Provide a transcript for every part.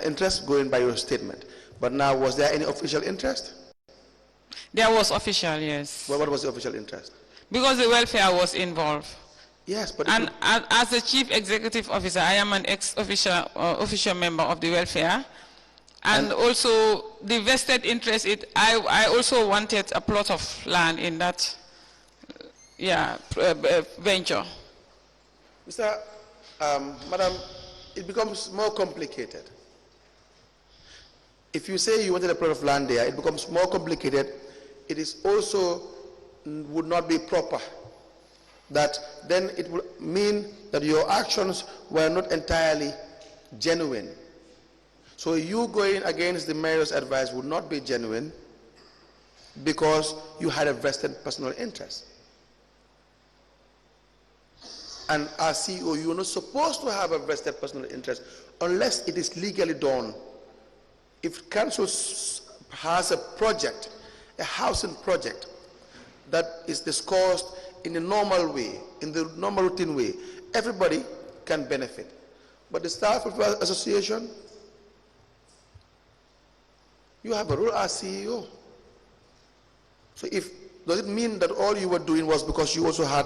interest going by your statement. But now, was there any official interest? There was official, yes. Well, what was the official interest? Because the welfare was involved. Yes, but and as the chief executive officer, I am an official member of the welfare. And also the vested interest, I also wanted a plot of land in that venture. Madam, it becomes more complicated. If you say you wanted a plot of land there, it becomes more complicated. It is also would not be proper. That then it would mean that your actions were not entirely genuine. So you going against the mayor's advice would not be genuine because you had a vested personal interest. And as CEO, you're not supposed to have a vested personal interest unless it is legally done. If council has a project, a housing project that is discussed in a normal way, in the normal routine way, everybody can benefit. But the staff of the association, you have a role as CEO. So does it mean that all you were doing was because you also had,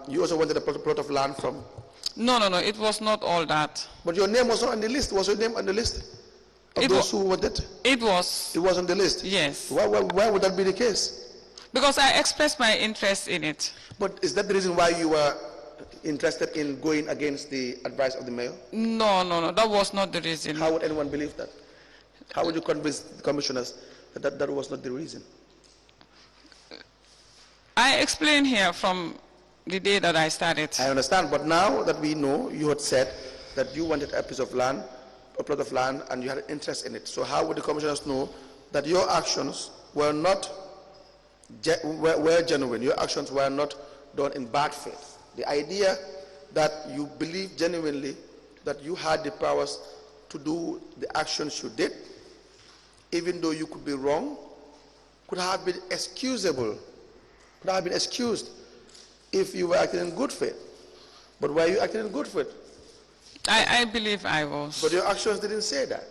you also wanted a plot of land from? No, it was not all that. But your name was not on the list. Was your name on the list of those who wanted it? It was. It was on the list? Yes. Why would that be the case? Because I expressed my interest in it. But is that the reason why you were interested in going against the advice of the mayor? No, that was not the reason. How would anyone believe that? How would you convince the commissioners that that was not the reason? I explained here from the day that I started. I understand, but now that we know, you had said that you wanted a piece of land, a plot of land, and you had an interest in it. So how would the commissioners know that your actions were not were genuine? Your actions were not done in bad faith. The idea that you believe genuinely that you had the powers to do the actions you did, even though you could be wrong, could have been excusable, could have been excused if you were acting in good faith. But were you acting in good faith? I believe I was. But your actions didn't say that,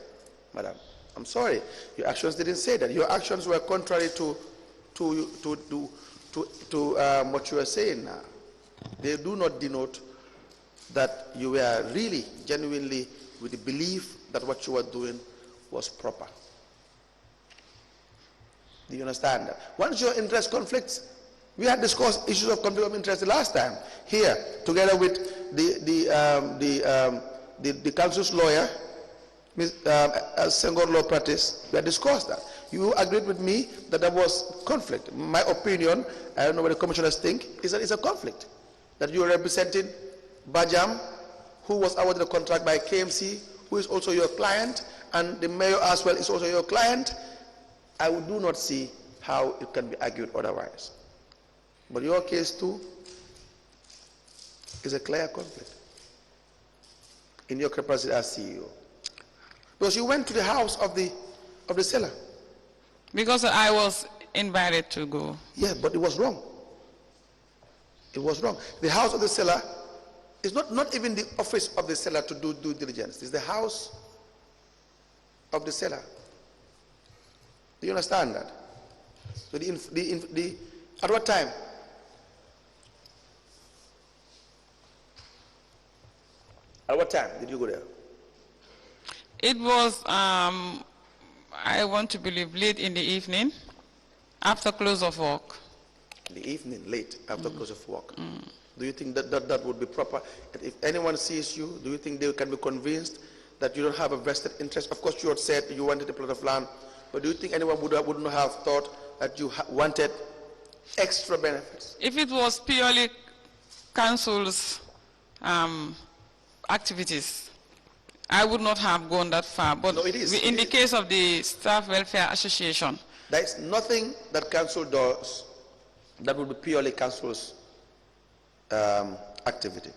madam. I'm sorry. Your actions didn't say that. Your actions were contrary to what you are saying now. They do not denote that you were really, genuinely, with the belief that what you were doing was proper. Do you understand that? Once your interest conflicts, we had discussed issues of conflict of interest the last time here, together with the council's lawyer, Ms. Senghor Law Practice. We had discussed that. You agreed with me that there was conflict. My opinion, I don't know what the commissioners think, is that it's a conflict. That you are representing Bajam, who was awarded a contract by KMC, who is also your client, and the mayor as well is also your client. I do not see how it can be argued otherwise. But your case too is a clear conflict in your capacity as CEO. Because you went to the house of the seller. Because I was invited to go. Yeah, but it was wrong. It was wrong. The house of the seller is not even the office of the seller to do due diligence. It's the house of the seller. Do you understand that? So at what time? At what time did you go there? It was, I want to believe, late in the evening, after close of work. In the evening, late, after close of work. Do you think that would be proper? And if anyone sees you, do you think they can be convinced that you don't have a vested interest? Of course, you had said you wanted a plot of land, but do you think anyone would not have thought that you wanted extra benefits? If it was purely council's activities, I would not have gone that far. But no, it is. In the case of the Staff Welfare Association, there is nothing that council does that would be purely council's activity.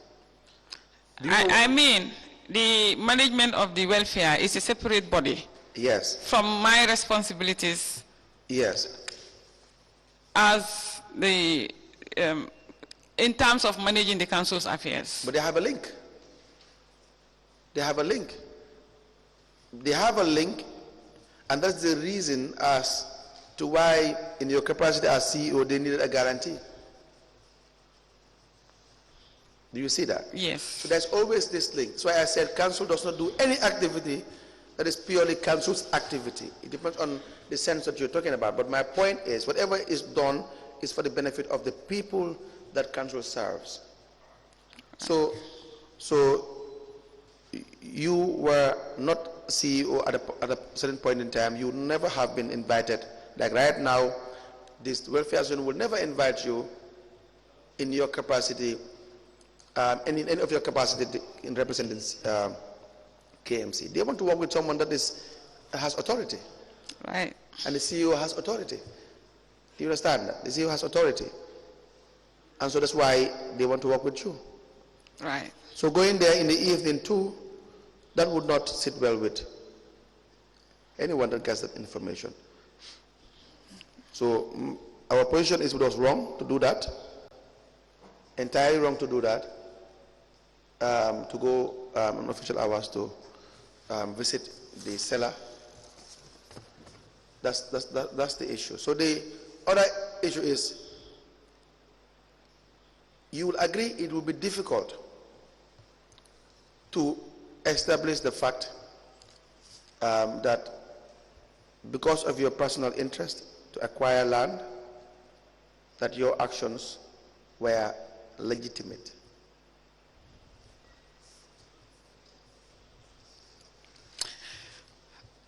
I mean, the management of the welfare is a separate body. Yes. From my responsibilities. Yes. As the, in terms of managing the council's affairs. But they have a link. They have a link. they have a link, and that's the reason as to why, in your capacity as CEO, they needed a guarantee. Do you see that? Yes. So there's always this link. That's why I said council does not do any activity that is purely council's activity. It depends on the sense that you're talking about. But my point is, whatever is done is for the benefit of the people that council serves. So you were not CEO at a certain point in time. You never have been invited. Like right now, this welfare zone will never invite you in your capacity, any of your capacity in representing KMC. They want to work with someone that has authority. Right. And the CEO has authority. Do you understand that? The CEO has authority. And so that's why they want to work with you. Right. So going there in the evening too, that would not sit well with anyone that gets that information. So our position is it was wrong to do that, entirely wrong to do that, to go on official hours to visit the seller. That's the issue. So the other issue is, you will agree it will be difficult to establish the fact that because of your personal interest to acquire land, that your actions were legitimate.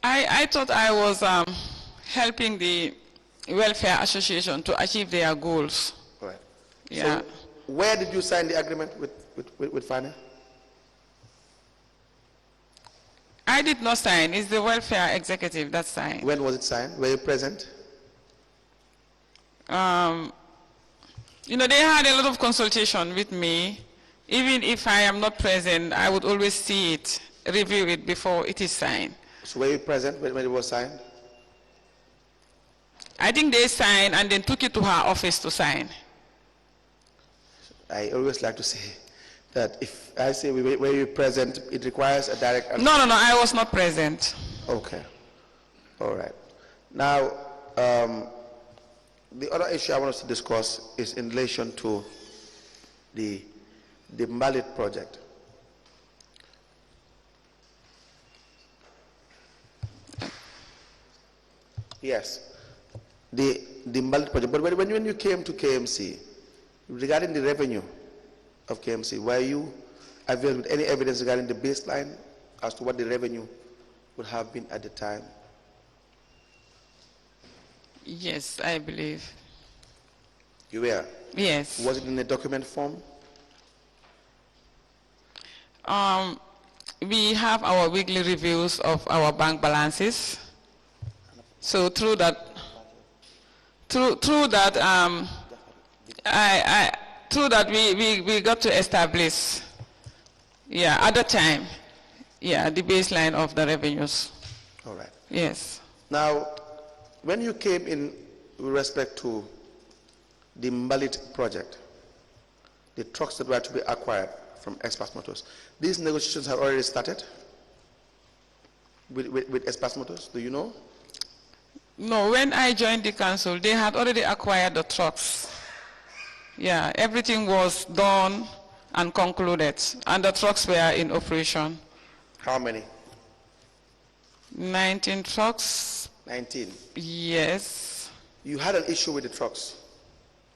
I thought I was helping the Welfare Association to achieve their goals. Right. Yeah. So where did you sign the agreement with Fanny? I did not sign. It's the welfare executive that signed. When was it signed? Were you present? You know, they had a lot of consultation with me. Even if I am not present, I would always see it, review it before it is signed. So were you present when it was signed? I think they signed and then took it to her office to sign. I always like to say that if I say were you present, it requires a direct answer. No, I was not present. Okay. All right. Now, the other issue I want us to discuss is in relation to the Mallet project. Yes, the Mallet project. But when you came to KMC, regarding the revenue of KMC, were you availed with any evidence regarding the baseline as to what the revenue would have been at the time? Yes, I believe. You were? Yes. Was it in a document form? We have our weekly reviews of our bank balances. So through that, we got to establish, at the time, the baseline of the revenues. All right. Yes. Now, when you came in with respect to the Mallet project, the trucks that were to be acquired from Express Motors, these negotiations have already started with Express Motors, do you know? No, when I joined the council, they had already acquired the trucks. Yeah, everything was done and concluded, and the trucks were in operation. How many? 19 trucks. 19? Yes. You had an issue with the trucks.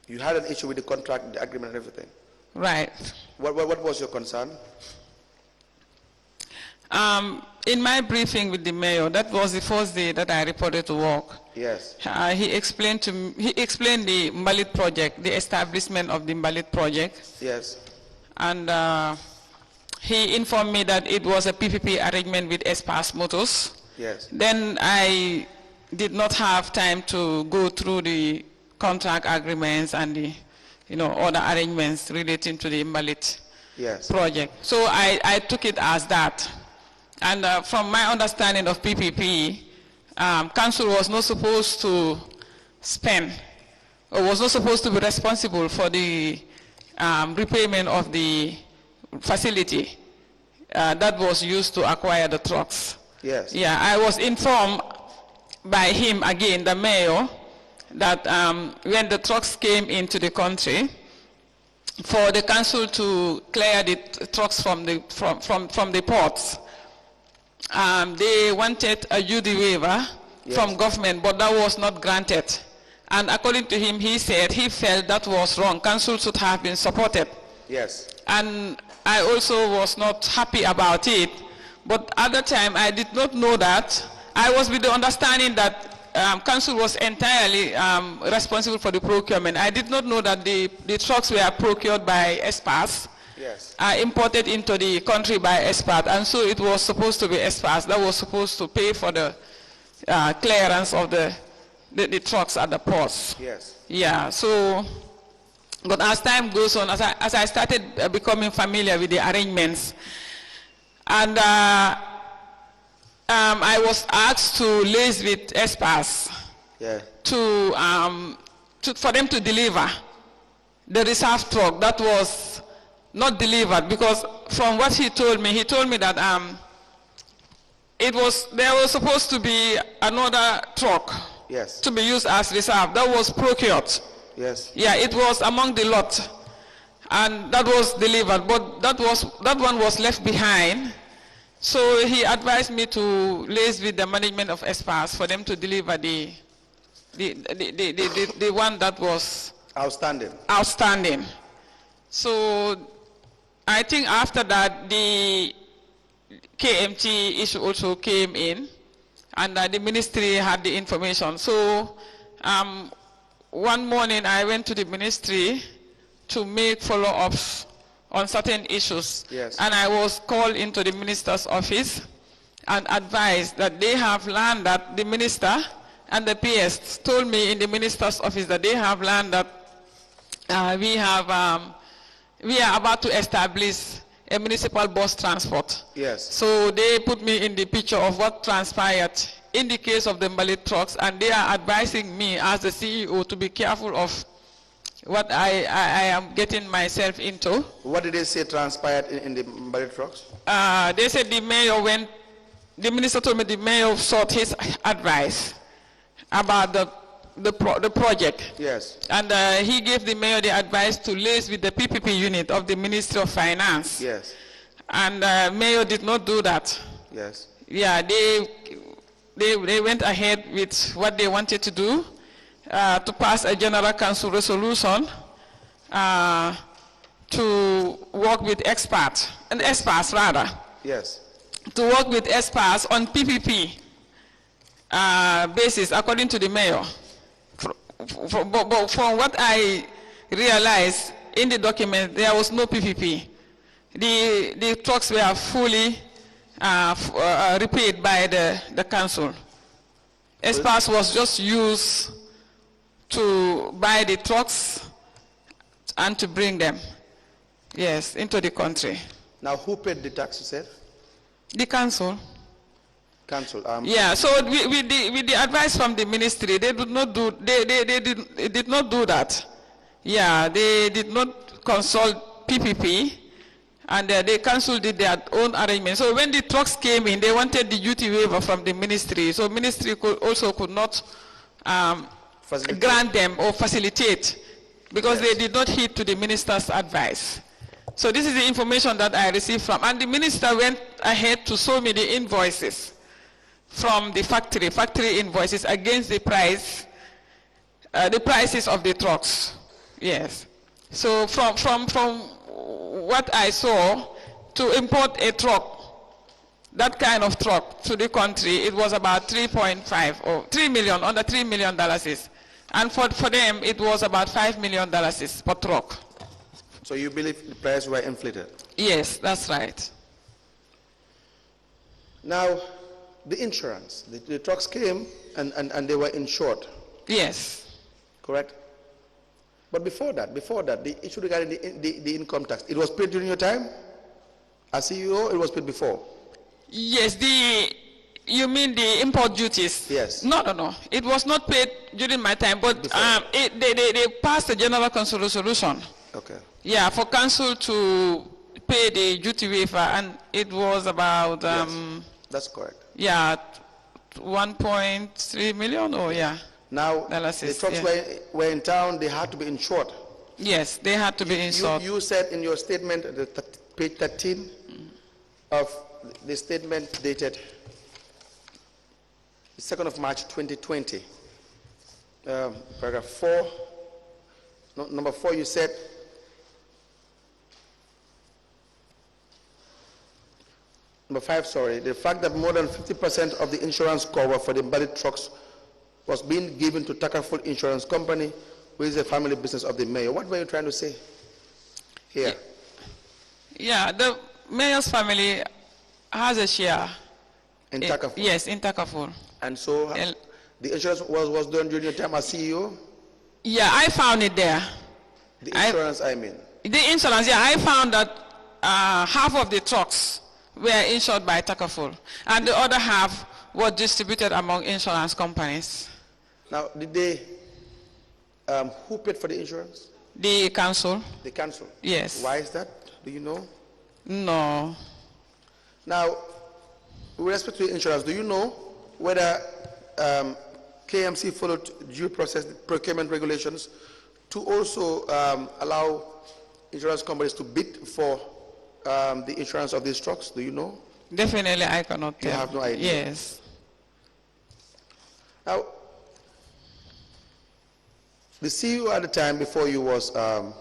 You had an issue with the contract, the agreement, and everything. Right. What was your concern? In my briefing with the mayor, that was the first day that I reported to work. Yes. He explained the Mallet project, the establishment of the Mallet project. Yes. And he informed me that it was a PPP arrangement with Express Motors. Yes. Then I did not have time to go through the contract agreements and the other arrangements relating to the Mallet project. So I took it as that. And from my understanding of PPP, council was not supposed to spend, or was not supposed to be responsible for the repayment of the facility that was used to acquire the trucks. Yes. Yeah, I was informed by him again, the mayor, that when the trucks came into the country, for the council to clear the trucks from the ports, they wanted a duty waiver from government, but that was not granted. And according to him, he said he felt that was wrong. Council should have been supported. Yes. And I also was not happy about it. But at the time, I did not know that. I was with the understanding that council was entirely responsible for the procurement. I did not know that the trucks were procured by ESPAS, yes, imported into the country by ESPAS, and so it was supposed to be ESPAS that was supposed to pay for the clearance of the trucks at the ports. Yes. Yeah, so, but as time goes on, as I started becoming familiar with the arrangements, and I was asked to liaise with ESPAS for them to deliver the reserve truck that was not delivered, because from what he told me that there was supposed to be another truck to be used as reserve that was procured. Yes. Yeah, it was among the lot, and that was delivered, but that one was left behind. So he advised me to liaise with the management of ESPAS for them to deliver the one that was outstanding. So I think after that the KMT issue also came in, and the ministry had the information. So one morning I went to the ministry to make follow-ups on certain issues. Yes. And I was called into the minister's office and advised that they have learned that the minister and the PS told me in the minister's office that they have learned that we are about to establish a municipal bus transport. Yes. So they put me in the picture of what transpired in the case of the Mallet trucks, and they are advising me as the CEO to be careful of what I am getting myself into. What did they say transpired in the Mallet trucks? They said the minister told me the mayor sought his advice about the project. Yes. And he gave the mayor the advice to liaise with the PPP unit of the Ministry of Finance. Yes. And mayor did not do that. Yes. Yeah, they went ahead with what they wanted to do. To pass a general council resolution to work with experts, and ESPAS rather. Yes. To work with ESPAS on PPP basis, according to the mayor. But from what I realized in the document, there was no PPP. The trucks were fully repaid by the council. ESPAS was just used to buy the trucks and to bring them, yes, into the country. Now, who paid the tax, you said? The council. Council. Yeah, so with the advice from the ministry, they did not do that. Yeah, they did not consult PPP, and the council did their own arrangement. So when the trucks came in, they wanted the duty waiver from the ministry. So ministry could not grant them or facilitate, because they did not heed to the minister's advice. So this is the information that I received from, and the minister went ahead to show me the invoices from the factory invoices against the prices of the trucks. Yes. So from what I saw, to import a truck, that kind of truck to the country, it was about 3.5 or 3 million, under $3 million. And for them, it was about $5 million per truck. So you believe the prices were inflated? Yes, that's right. Now, the insurance, the trucks came and they were insured. Yes. Correct? But before that, the issue regarding the income tax, it was paid during your time as CEO, it was paid before? Yes, you mean the import duties? Yes. No. It was not paid during my time, but they passed a general council resolution. Okay. Yeah, for council to pay the duty waiver, and it was about... yes, that's correct. Yeah, 1.3 million, or yeah. Now, Dollars, the trucks yeah. were in town, they had to be insured. Yes, they had to be insured. You said in your statement, page 13 of the statement dated 2nd of March 2020, paragraph 4, number 4, you said, number 5, sorry, the fact that more than 50% of the insurance cover for the embedded trucks was being given to Takaful Insurance Company, which is a family business of the mayor. What were you trying to say here? Yeah, the mayor's family has a share. In Takaful? Yes, in Takaful. And so the insurance was done during your time as CEO? Yeah, I found it there. The insurance, I mean? The insurance, yeah, I found that half of the trucks were insured by Takaful, and the other half was distributed among insurance companies. Now, did they, who paid for the insurance? The council. The council? Yes. Why is that? Do you know? No. Now, with respect to the insurance, do you know whether KMC followed due process procurement regulations to also allow insurance companies to bid for the insurance of these trucks? Do you know? Definitely, I cannot tell. You have no idea? Yes. Now, the CEO at the time before you was the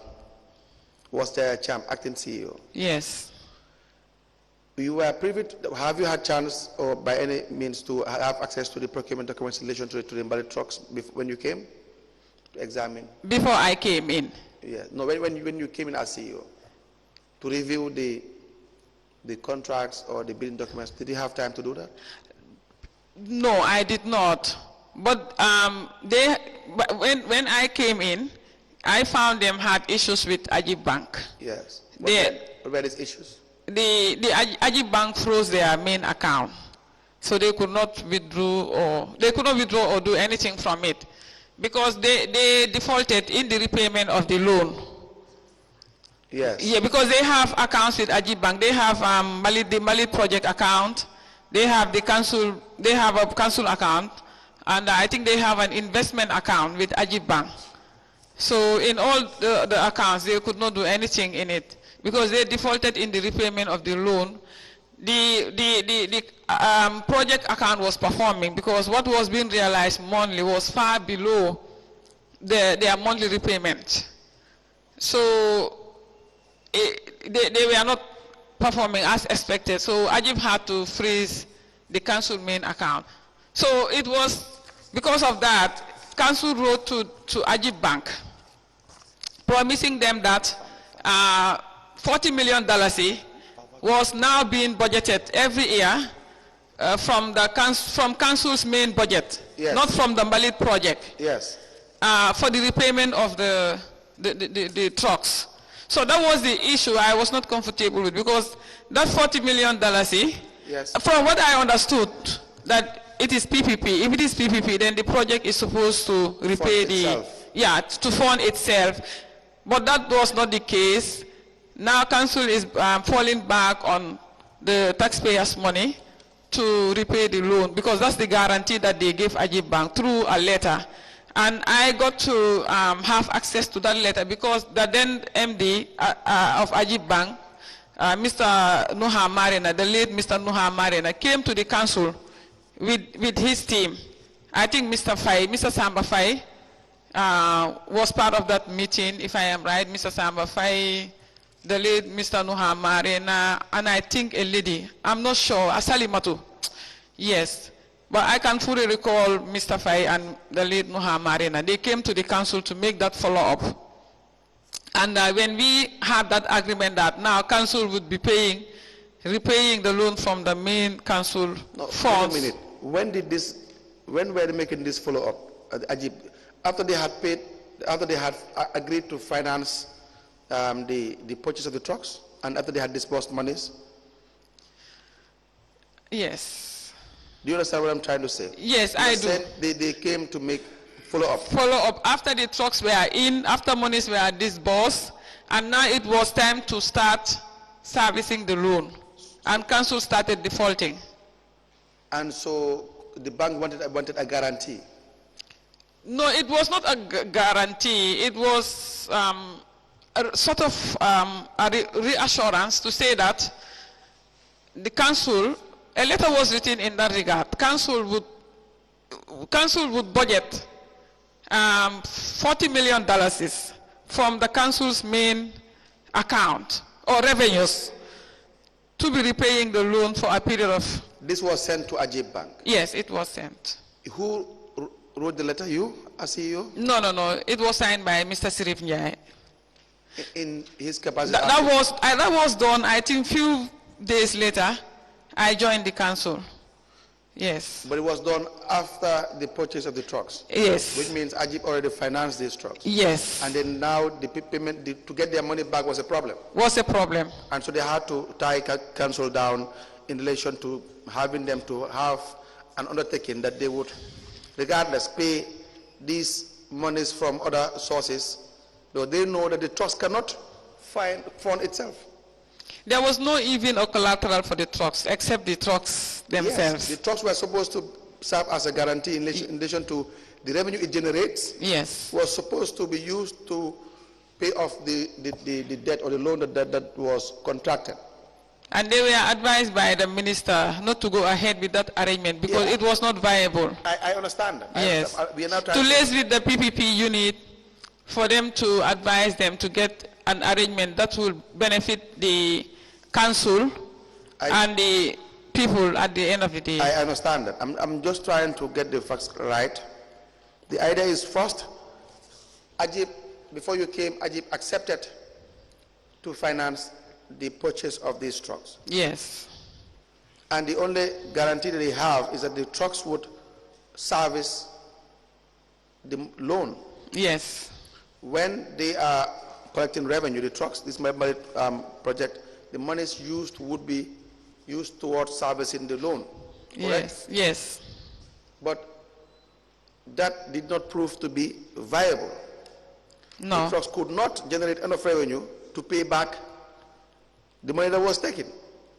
acting CEO. Yes. You were privy to, have you had chance or by any means to have access to the procurement documents in relation to the embedded trucks when you came to examine? Before I came in? Yeah, no, when you came in as CEO to review the contracts or the bidding documents, did you have time to do that? No, I did not. But when I came in, I found them had issues with Ajib Bank. Yes. What were these issues? The Ajib Bank froze their main account, so they could not withdraw or do anything from it because they defaulted in the repayment of the loan. Yes. Yeah, because they have accounts with Ajib Bank. They have the Mallet project account. They have a council account, and I think they have an investment account with Ajib Bank. So in all the accounts, they could not do anything in it because they defaulted in the repayment of the loan. The project account was performing because what was being realized monthly was far below their monthly repayment. So they were not performing as expected. So Ajib had to freeze the council main account. So it was because of that, council wrote to Ajib Bank promising them that $40 million was now being budgeted every year from council's main budget, yes, not from the Mallet project, yes, for the repayment of the trucks. So that was the issue I was not comfortable with because that $40 million, yes, from what I understood, that it is PPP. If it is PPP, then the project is supposed to repay to fund itself. But that was not the case. Now council is falling back on the taxpayers' money to repay the loan because that's the guarantee that they gave Ajib Bank through a letter. And I got to have access to that letter because the then MD of Ajib Bank, Mr. Nuha Marina, the late Mr. Nuha Marina, came to the council with his team. I think Mr. Samba Fai was part of that meeting, if I am right. Mr. Samba Fai, the late Mr. Nuha Marina, and I think a lady, I'm not sure, Asali Matu. Yes. But I can fully recall Mr. Fai and the late Nuha Marina. They came to the council to make that follow-up. And when we had that agreement that now council would be repaying the loan from the main council funds. Wait a minute. When were they making this follow-up? Ajib, after they had agreed to finance the purchase of the trucks and after they had disbursed monies? Yes. Do you understand what I'm trying to say? Yes, I do. Said they came to make follow-up. Follow-up after the trucks were in, after monies were disbursed, and now it was time to start servicing the loan. And council started defaulting. And so the bank wanted a guarantee. No, it was not a guarantee. It was a sort of a reassurance to say that the council, a letter was written in that regard. Council would budget $40 million from the council's main account or revenues to be repaying the loan for a period of... This was sent to Ajib Bank? Yes, it was sent. Who wrote the letter? You, as CEO? No. It was signed by Mr. Sirif Njai. In his capacity? That was done, I think, few days later. I joined the council. Yes. But it was done after the purchase of the trucks? Yes. Which means Ajib already financed these trucks? Yes. And then now the payment, to get their money back was a problem? Was a problem. And so they had to tie council down in relation to having them to have an undertaking that they would, regardless, pay these monies from other sources, though they know that the trust cannot fund itself. There was no even a collateral for the trucks, except the trucks themselves. Yes, the trucks were supposed to serve as a guarantee in addition to the revenue it generates. Yes. Was supposed to be used to pay off the debt or the loan that was contracted. And they were advised by the minister not to go ahead with that arrangement because it was not viable. I understand that. Yes. We are now to liaise with the PPP unit for them to advise them to get an arrangement that will benefit the council and the people at the end of the day. I understand that. I'm just trying to get the facts right. The idea is first, Ajib, before you came, Ajib accepted to finance the purchase of these trucks. Yes. And the only guarantee that they have is that the trucks would service the loan. Yes. When they are collecting revenue, the trucks, this Mallet project, the monies used would be used towards servicing the loan. Yes, correct? Yes. But that did not prove to be viable. No. The trucks could not generate enough revenue to pay back the money that was taken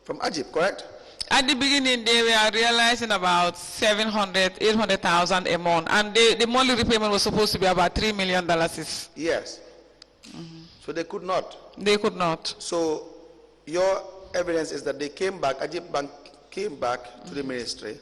from Ajib, correct? At the beginning, they were realizing about 800,000 a month, and the monthly repayment was supposed to be about $3 million. Yes. So they could not. They could not. So your evidence is that they came back, Ajib Bank came back to the ministry.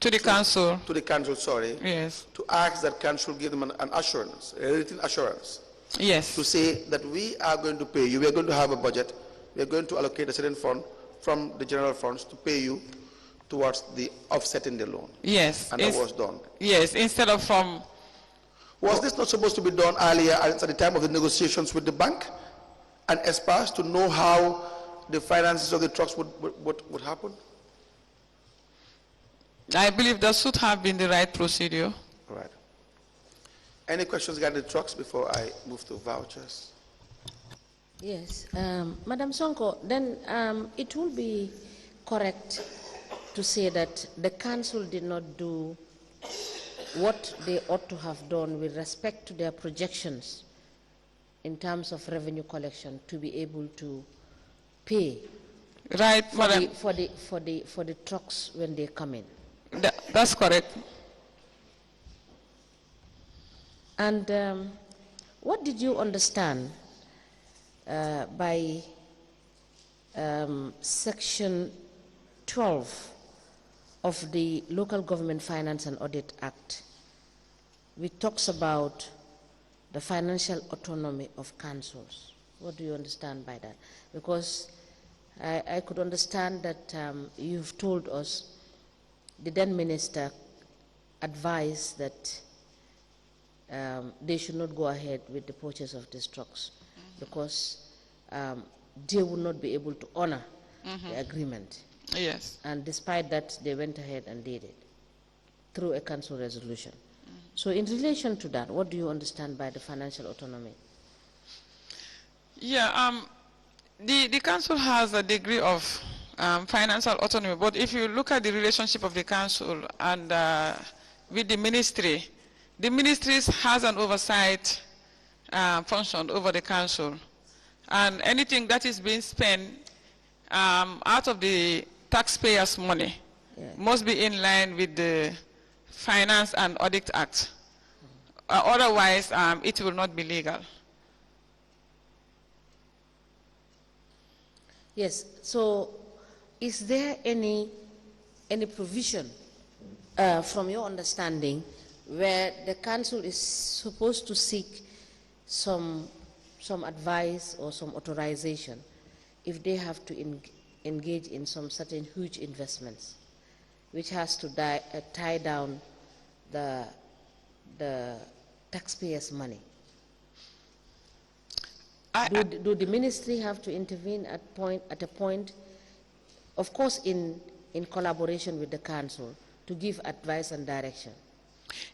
To the council. To the council, sorry. Yes. To ask that council give them an assurance, a written assurance. Yes. To say that we are going to pay you, we are going to have a budget, we are going to allocate a certain fund from the general funds to pay you towards the offsetting the loan. Yes. And that was done. Yes, instead of from... Was this not supposed to be done earlier at the time of the negotiations with the bank and ESPAS to know how the finances of the trucks would happen? I believe that should have been the right procedure. All right. Any questions regarding the trucks before I move to vouchers? Yes. Madam Sonko, then it will be correct to say that the council did not do what they ought to have done with respect to their projections in terms of revenue collection to be able to pay right, for the trucks when they come in. That's correct. And what did you understand by Section 12 of the Local Government Finance and Audit Act, which talks about the financial autonomy of councils? What do you understand by that? Because I could understand that you've told us the then minister advised that they should not go ahead with the purchase of these trucks because they would not be able to honor the agreement. Yes. And despite that, they went ahead and did it through a council resolution. So in relation to that, what do you understand by the financial autonomy? Yeah, the council has a degree of financial autonomy, but if you look at the relationship of the council and with the ministry has an oversight function over the council, and anything that is being spent out of the taxpayers' money must be in line with the Finance and Audit Act. Otherwise, it will not be legal. Yes, so is there any provision from your understanding where the council is supposed to seek some advice or some authorization if they have to engage in some certain huge investments, which has to tie down the taxpayers' money? Do the ministry have to intervene at a point, of course in collaboration with the council, to give advice and direction?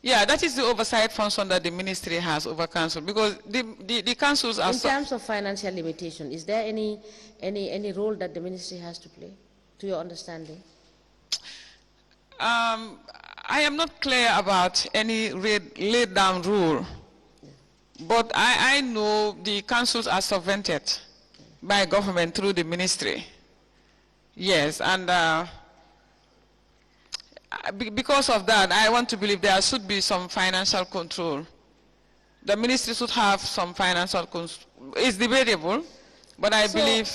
Yeah, that is the oversight function that the ministry has over council, because the councils are... In terms of financial limitation, is there any role that the ministry has to play, to your understanding? I am not clear about any laid down rule, but I know the councils are subvented by government through the ministry. Yes, and because of that, I want to believe there should be some financial control. The ministry should have some financial control. It's debatable, but I believe...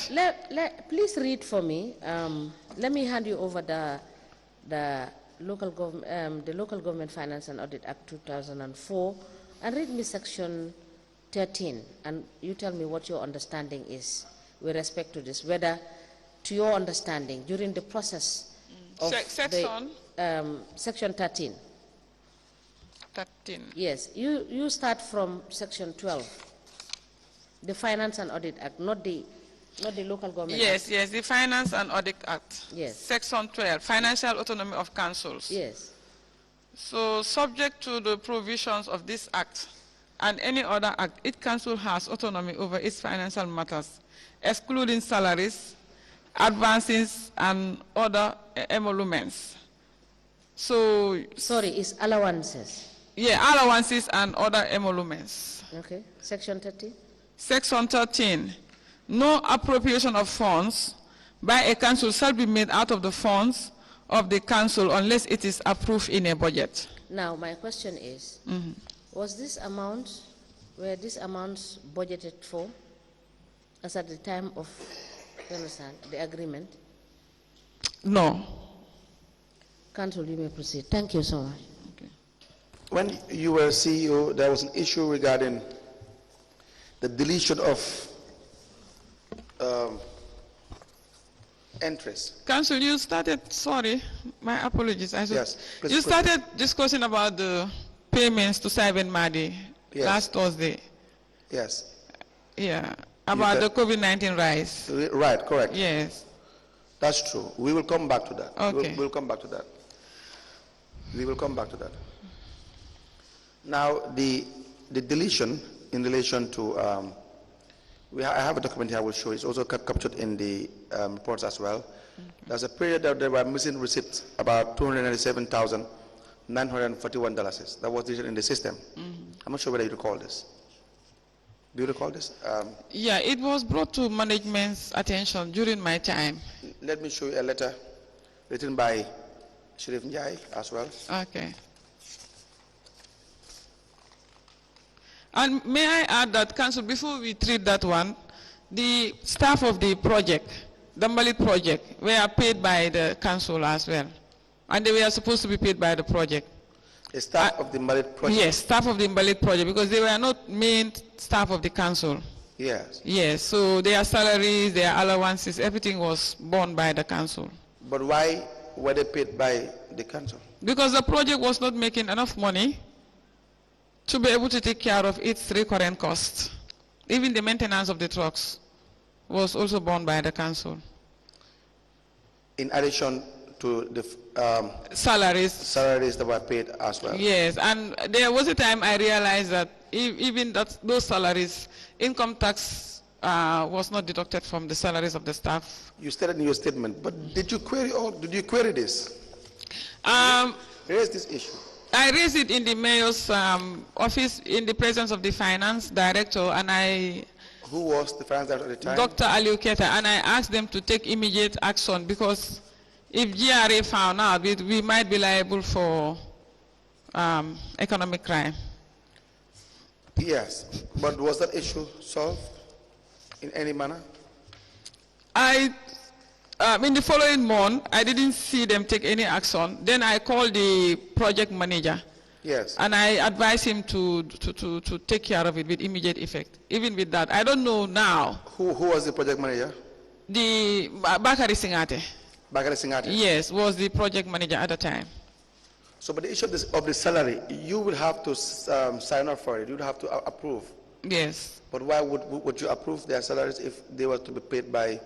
Please read for me. Let me hand you over the Local Government Finance and Audit Act 2004, and read me section 13, and you tell me what your understanding is with respect to this, whether, to your understanding, during the process of section 13. 13. Yes, you start from section 12, the Finance and Audit Act, not the Local Government Act. Yes, the Finance and Audit Act. Yes. Section 12, Financial Autonomy of Councils. Yes. So, subject to the provisions of this act and any other act, each council has autonomy over its financial matters, excluding salaries, advances, and other emoluments. So... Sorry, it's allowances. Yeah, allowances and other emoluments. Okay. Section 13? Section 13. No appropriation of funds by a council shall be made out of the funds of the council unless it is approved in a budget. Now, my question is, was this amount, were these amounts budgeted for as at the time of, you understand, the agreement? No. Council, you may proceed. Thank you so much. Okay. When you were CEO, there was an issue regarding the deletion of interest. Council, you started, sorry, my apologies. Yes, you started discussing about the payments to Simon Madi last Thursday. Yes. Yeah, about the COVID-19 rise. Right, correct. Yes. That's true. We will come back to that. Okay. We'll come back to that. We will come back to that. Now, the deletion in relation to, I have a document here I will show. It's also captured in the reports as well. There's a period that there were missing receipts, about $297,941. That was deleted in the system. I'm not sure whether you recall this. Do you recall this? Yeah, it was brought to management's attention during my time. Let me show you a letter written by Sheriff Njai as well. Okay. And may I add that, Council, before we treat that one, the staff of the project, the Mallet project, were paid by the Council as well. And they were supposed to be paid by the project. The staff of the Mallet project? Yes, staff of the Mallet project, because they were not main staff of the Council. Yes. Yes, so their salaries, their allowances, everything was borne by the Council. But why were they paid by the Council? Because the project was not making enough money to be able to take care of its recurrent costs. Even the maintenance of the trucks was also borne by the Council. In addition to the salaries that were paid as well? Yes, and there was a time I realized that even those salaries, income tax was not deducted from the salaries of the staff. You stated in your statement, but did you query this? Raise this issue. I raised it in the mayor's office in the presence of the finance director, and Who was the finance director at the time? Dr. Aliuketa, and I asked them to take immediate action because if GRA found out, we might be liable for economic crime. Yes, but was that issue solved in any manner? In the following month, I didn't see them take any action. Then I called the project manager. Yes. And I advised him to take care of it with immediate effect. Even with that, I don't know now. Who was the project manager? The Bakari Singate. Bakari Singate? Yes, was the project manager at the time. So, but the issue of the salary, you will have to sign up for it. You would have to approve. Yes. But why would you approve their salaries if they were to be paid by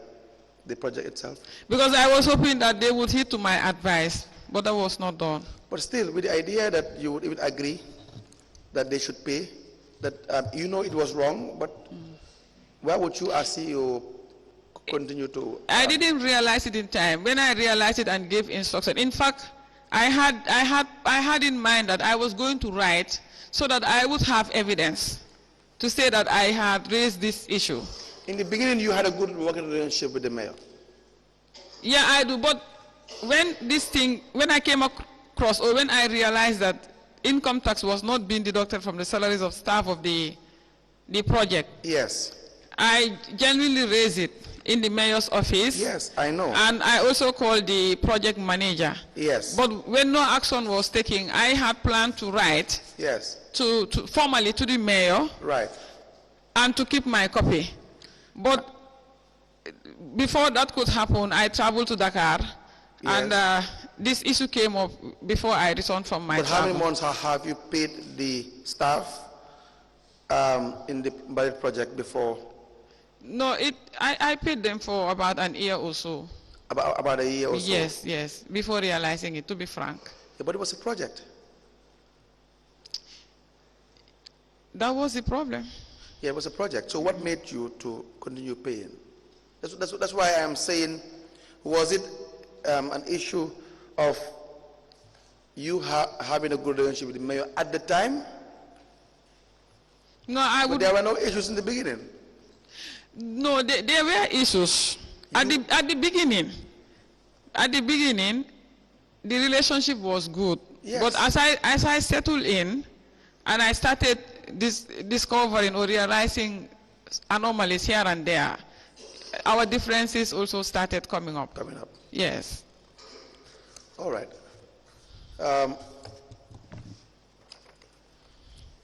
the project itself? Because I was hoping that they would heed to my advice, but that was not done. But still, with the idea that you would even agree that they should pay, that you know it was wrong, but why would you as CEO continue to? I didn't realize it in time. When I realized it and gave instruction, in fact, I had in mind that I was going to write so that I would have evidence to say that I had raised this issue. In the beginning, you had a good working relationship with the mayor. Yeah, I do. But when I came across, or when I realized that income tax was not being deducted from the salaries of staff of the project, yes, I genuinely raised it in the mayor's office. Yes, I know. And I also called the project manager. Yes. But when no action was taken, I had planned to write. Yes. To formally to the mayor. Right. And to keep my copy. But before that could happen, I traveled to Dakar. Yes. And this issue came up before I returned from my travel. But how many months have you paid the staff in the Mallet project before? No, I paid them for about an year or so. About a year or so? Yes, yes, before realizing it, to be frank. Yeah, but it was a project. That was the problem. Yeah, it was a project. So what made you to continue paying? That's why I am saying, was it an issue of you having a good relationship with the mayor at the time? No, but there were no issues in the beginning. No, there were issues at the beginning. At the beginning, the relationship was good. Yes. But as I settled in, and I started discovering or realizing anomalies here and there, our differences also started coming up. Coming up. Yes. All right.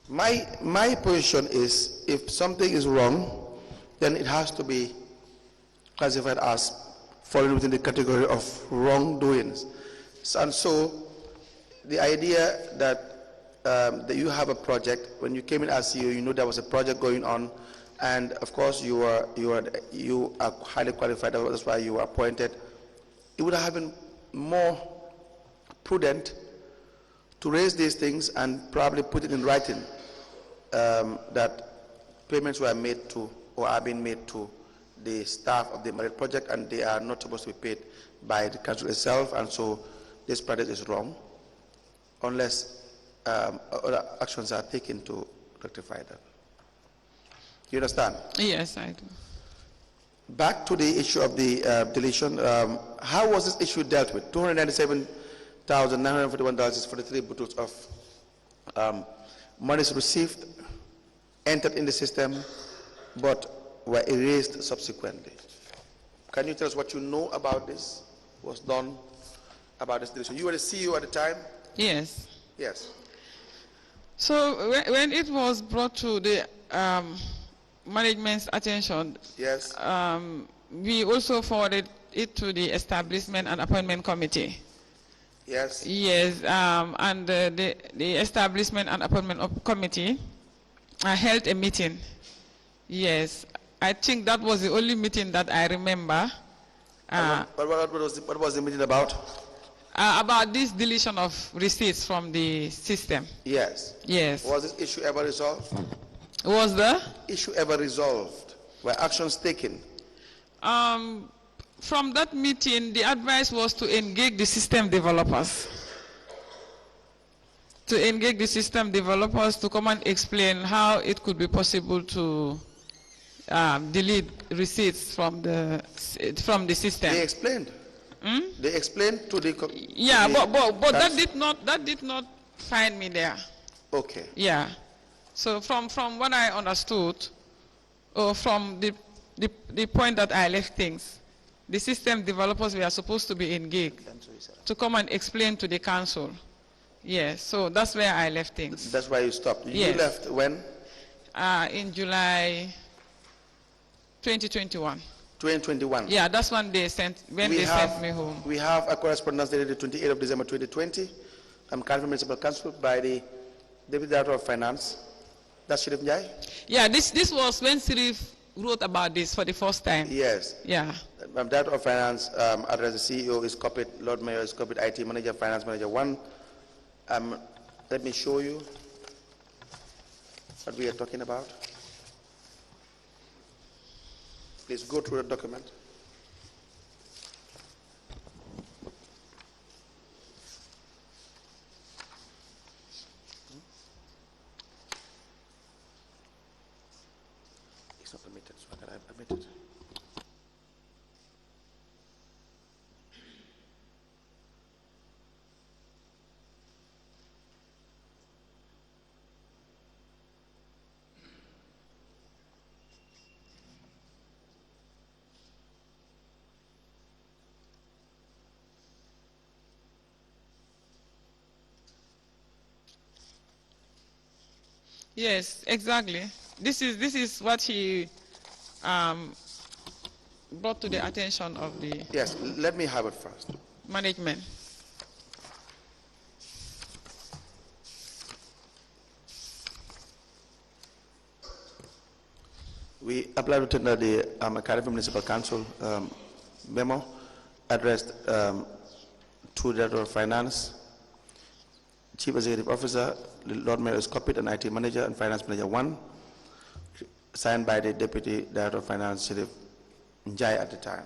My position is, if something is wrong, then it has to be classified as falling within the category of wrongdoings. And so the idea that you have a project, when you came in as CEO, you knew there was a project going on, and of course you are highly qualified, that's why you were appointed. It would have been more prudent to raise these things and probably put it in writing that payments were made to or are being made to the staff of the Mallet project, and they are not supposed to be paid by the council itself, and so this project is wrong unless other actions are taken to rectify that. You understand? Yes, I do. Back to the issue of the deletion, how was this issue dealt with? $297,941 is for the 3 bottles of monies received, entered in the system, but were erased subsequently. Can you tell us what you know about this, was done about this deletion? You were the CEO at the time? Yes. Yes. So when it was brought to the management's attention, yes, we also forwarded it to the Establishment and Appointment Committee. Yes. Yes, and the Establishment and Appointment Committee held a meeting. Yes, I think that was the only meeting that I remember. What was the meeting about? About this deletion of receipts from the system. Yes. Yes. Was this issue ever resolved? Was the issue ever resolved? Were actions taken? From that meeting, the advice was to engage the system developers. To engage the system developers to come and explain how it could be possible to delete receipts from the system. They explained. They explained to the... Yeah, to the but that council. did not find me there. Okay. Yeah. So from what I understood, or from the point that I left things, the system developers were supposed to be engaged to come and explain to the council. Yes, so that's where I left things. That's why you stopped. You Yes. left when? In July 2021. 2021. Yeah, that's when they sent me home. We have a correspondence dated the 28th of December 2020. Cardiff Municipal Council by the Deputy Director of Finance. That's Shirif Njai? Yeah, this was when Sirif wrote about this for the first time. Yes. Yeah. Director of Finance address the CEO is copied, Lord Mayor is copied, IT Manager, Finance Manager 1. Let me show you what we are talking about. Please go through the document. It's not permitted, so I can admit it. Yes, exactly. This is what he brought to the attention of the Yes, let me have it first. management. We applied to tender the Cardiff Municipal Council memo addressed to the Director of Finance, Chief Executive Officer, the Lord Mayor is copied, and IT Manager and Finance Manager 1, signed by the Deputy Director of Finance, Shirif Njai at the time.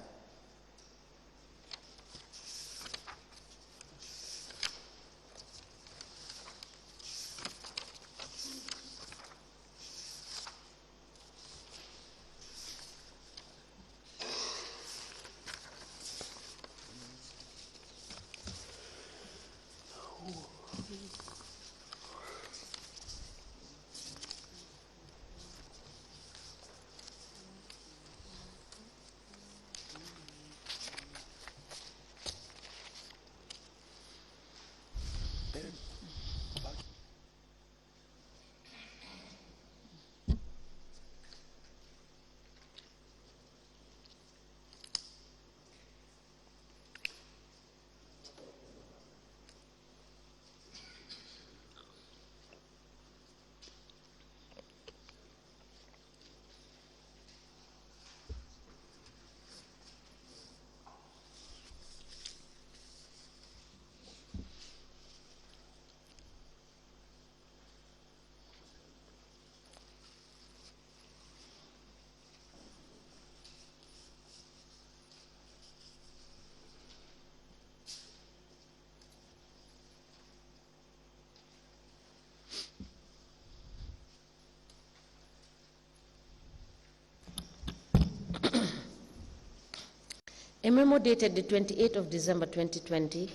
A memo dated the 28th of December 2020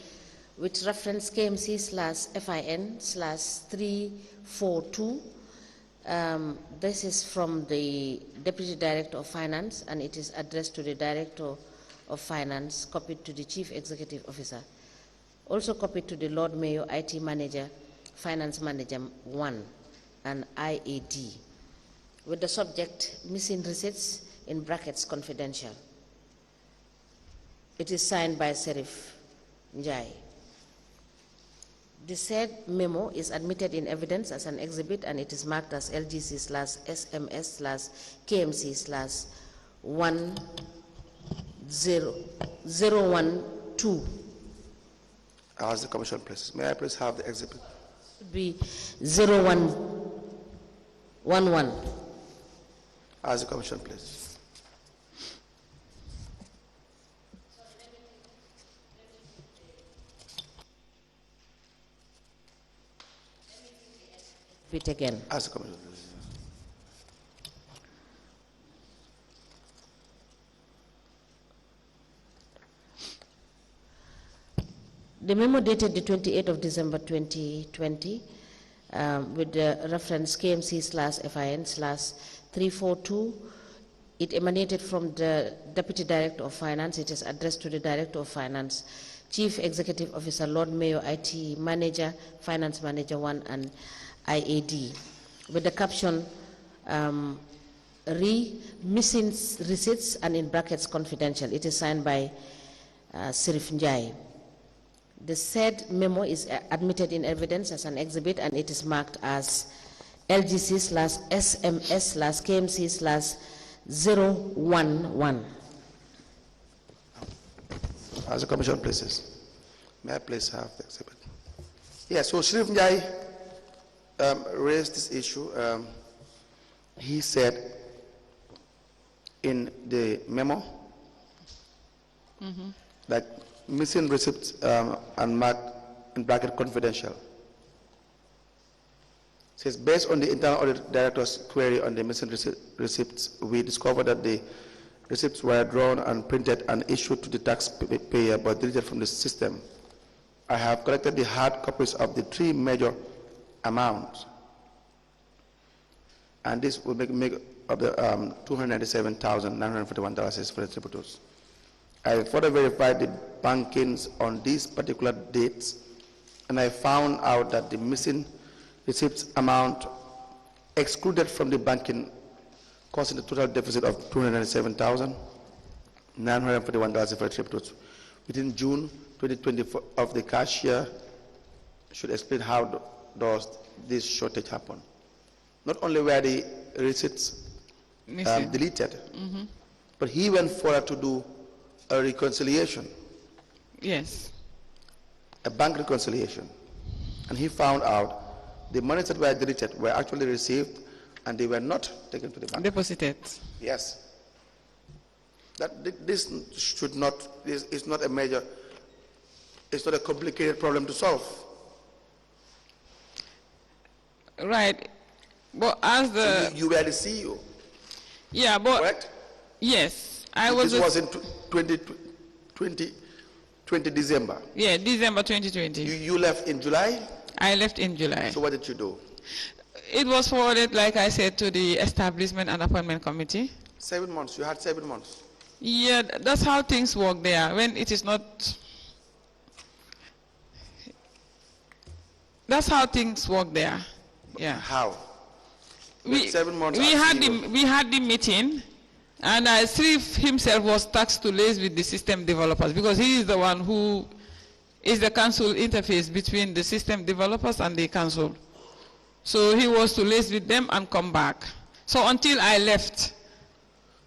with reference KMC/FIN/342. This is from the Deputy Director of Finance, and it is addressed to the Director of Finance, copied to the Chief Executive Officer, also copied to the Lord Mayor, IT Manager, Finance Manager 1, and IAD, with the subject missing receipts in brackets confidential. It is signed by Shirif Njai. The said memo is admitted in evidence as an exhibit, and it is marked as LGC/SMS/KMC/10012. As the Commission please. May I please have the exhibit? Should be 0111. As the Commission please. Repeat again. As the Commission please. The memo dated the 28th of December 2020 with the reference KMC/FIN/342. It emanated from the Deputy Director of Finance. It is addressed to the Director of Finance, Chief Executive Officer, Lord Mayor, IT Manager, Finance Manager 1, and IAD, with the caption, missing receipts, and in brackets, confidential. It is signed by Sirif Njai. The said memo is admitted in evidence as an exhibit, and it is marked as LGC/SMS/KMC/011. As the Commission places, may I please have the exhibit? Yeah, so Sirif Njai raised this issue. He said in the memo that missing receipts and marked in bracket confidential. Says based on the internal audit director's query on the missing receipts, we discovered that the receipts were drawn and printed and issued to the taxpayer but deleted from the system. I have collected the hard copies of the three major amounts, and this will make up the $297,941 for the tributors. I further verified the bankings on these particular dates, and I found out that the missing receipts amount excluded from the banking, causing a total deficit of $297,941 for the tributors. Within June 2020 of the cashier should explain how does this shortage happen. Not only were the receipts deleted, but he went further to do a reconciliation. Yes. A bank reconciliation. And he found out the monies that were deleted were actually received and they were not taken to the bank. Deposited. Yes. This should not, this is not a major, it's not a complicated problem to solve. Right. But as the... So you were the CEO. Yeah, but... Correct? Yes. This was in 2020 December. Yeah, December 2020. You left in July? I left in July. So what did you do? It was forwarded, like I said, to the Establishment and Appointment Committee. 7 months. You had 7 months. Yeah, that's how things work there. When it is not... That's how things work there. Yeah. How? We, 7 months. We had the meeting, and Sirif himself was tasked to liaise with the system developers because he is the one who is the council interface between the system developers and the council. So he was to liaise with them and come back. So until I left.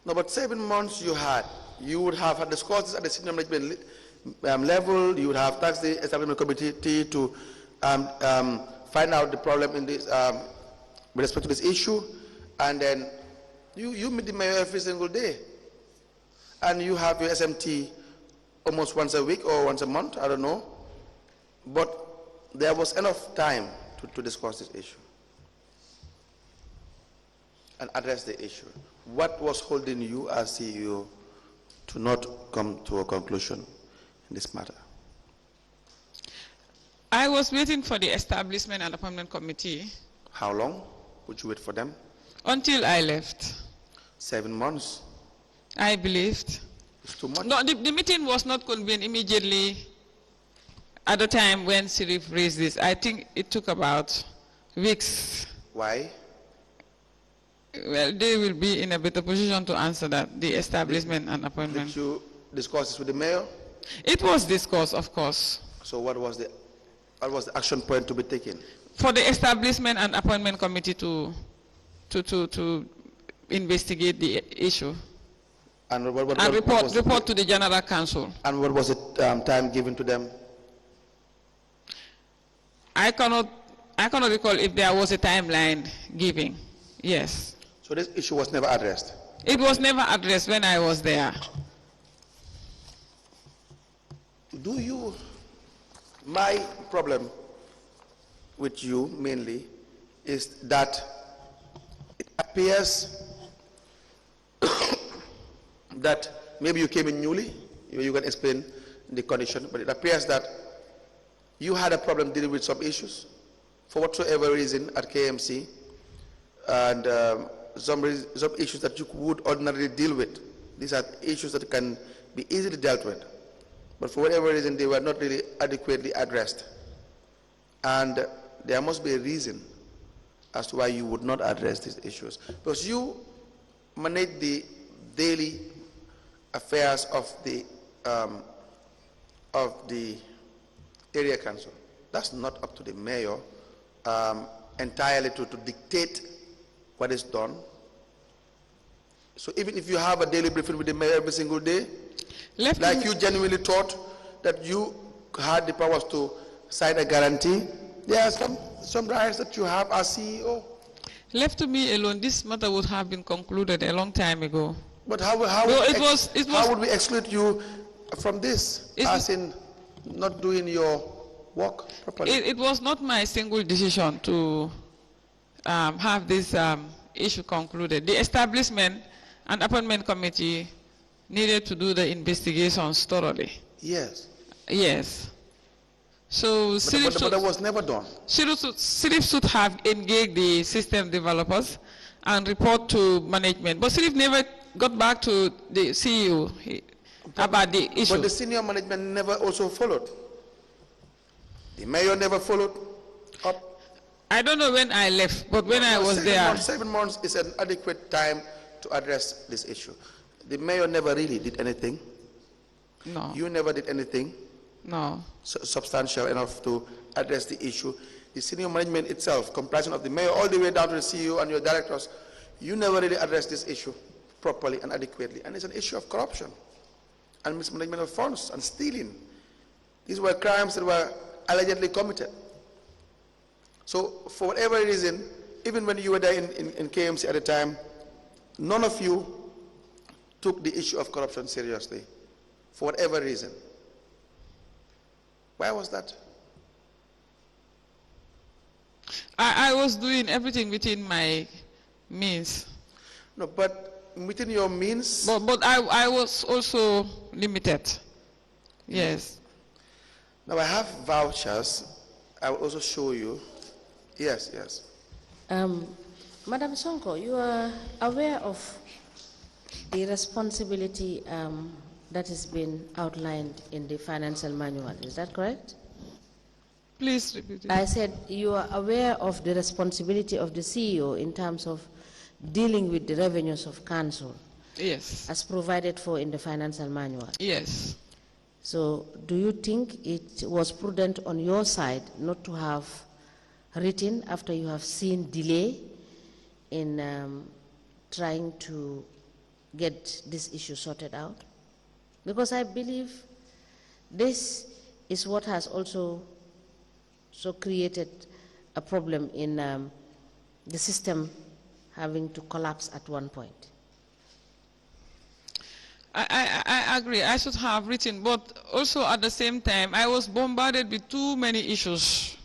No, but 7 months you had. You would have had discussed this at the senior management level. You would have tasked the establishment committee to find out the problem in this, with respect to this issue, and then you meet the mayor every single day, and you have your SMT almost once a week or once a month, I don't know, but there was enough time to discuss this issue and address the issue. What was holding you as CEO to not come to a conclusion in this matter? I was waiting for the Establishment and Appointment Committee. How long would you wait for them? Until I left. 7 months. I believed. It's too much. No, the meeting was not convened immediately at the time when Sirif raised this. I think it took about weeks. Why? Well, they will be in a better position to answer that, the Establishment and Appointment. Did you discuss this with the mayor? It was discussed, of course. So what was the action point to be taken? For the Establishment and Appointment Committee to investigate the issue. And report to the General Council. And what was the time given to them? I cannot recall if there was a timeline given. Yes. So this issue was never addressed? It was never addressed when I was there. My problem with you mainly is that it appears that maybe you came in newly, you can explain the condition, but it appears that you had a problem dealing with some issues for whatsoever reason at KMC, and some issues that you would ordinarily deal with. These are issues that can be easily dealt with, but for whatever reason they were not really adequately addressed. And there must be a reason as to why you would not address these issues, because you manage the daily affairs of the area council. That's not up to the mayor entirely to dictate what is done. So even if you have a daily briefing with the mayor every single day, like you genuinely thought that you had the powers to sign a guarantee, there are some rights that you have as CEO. Left to me alone, this matter would have been concluded a long time ago. But how would we exclude you from this, as in not doing your work properly? It was not my single decision to have this issue concluded. The establishment and appointment committee needed to do the investigations thoroughly. Yes. Yes. So but that was never done. CIRIF should have engaged the system developers and report to management. But CIRIF never got back to the CEO about the issue. But the senior management never also followed. The mayor never followed up. I don't know when I left, but when I was there. 7 months is an adequate time to address this issue. The mayor never really did anything. No. You never did anything. No. Substantial enough to address the issue. The senior management itself, comprising of the mayor all the way down to the CEO and your directors, you never really addressed this issue properly and adequately. And it's an issue of corruption and mismanagement of funds and stealing. These were crimes that were allegedly committed. So for whatever reason, even when you were there in KMC at the time, none of you took the issue of corruption seriously, for whatever reason. Why was that? I was doing everything within my means. No, but within your means? But I was also limited. Yes. Now I have vouchers. I will also show you. Yes, yes. Madam Sonko, you are aware of the responsibility that has been outlined in the financial manual, is that correct? Please repeat it. I said you are aware of the responsibility of the CEO in terms of dealing with the revenues of council. Yes. As provided for in the financial manual. Yes. So do you think it was prudent on your side not to have written after you have seen delay in trying to get this issue sorted out? Because I believe this is what has also created a problem in the system having to collapse at one point. I agree. I should have written, but also at the same time, I was bombarded with too many issues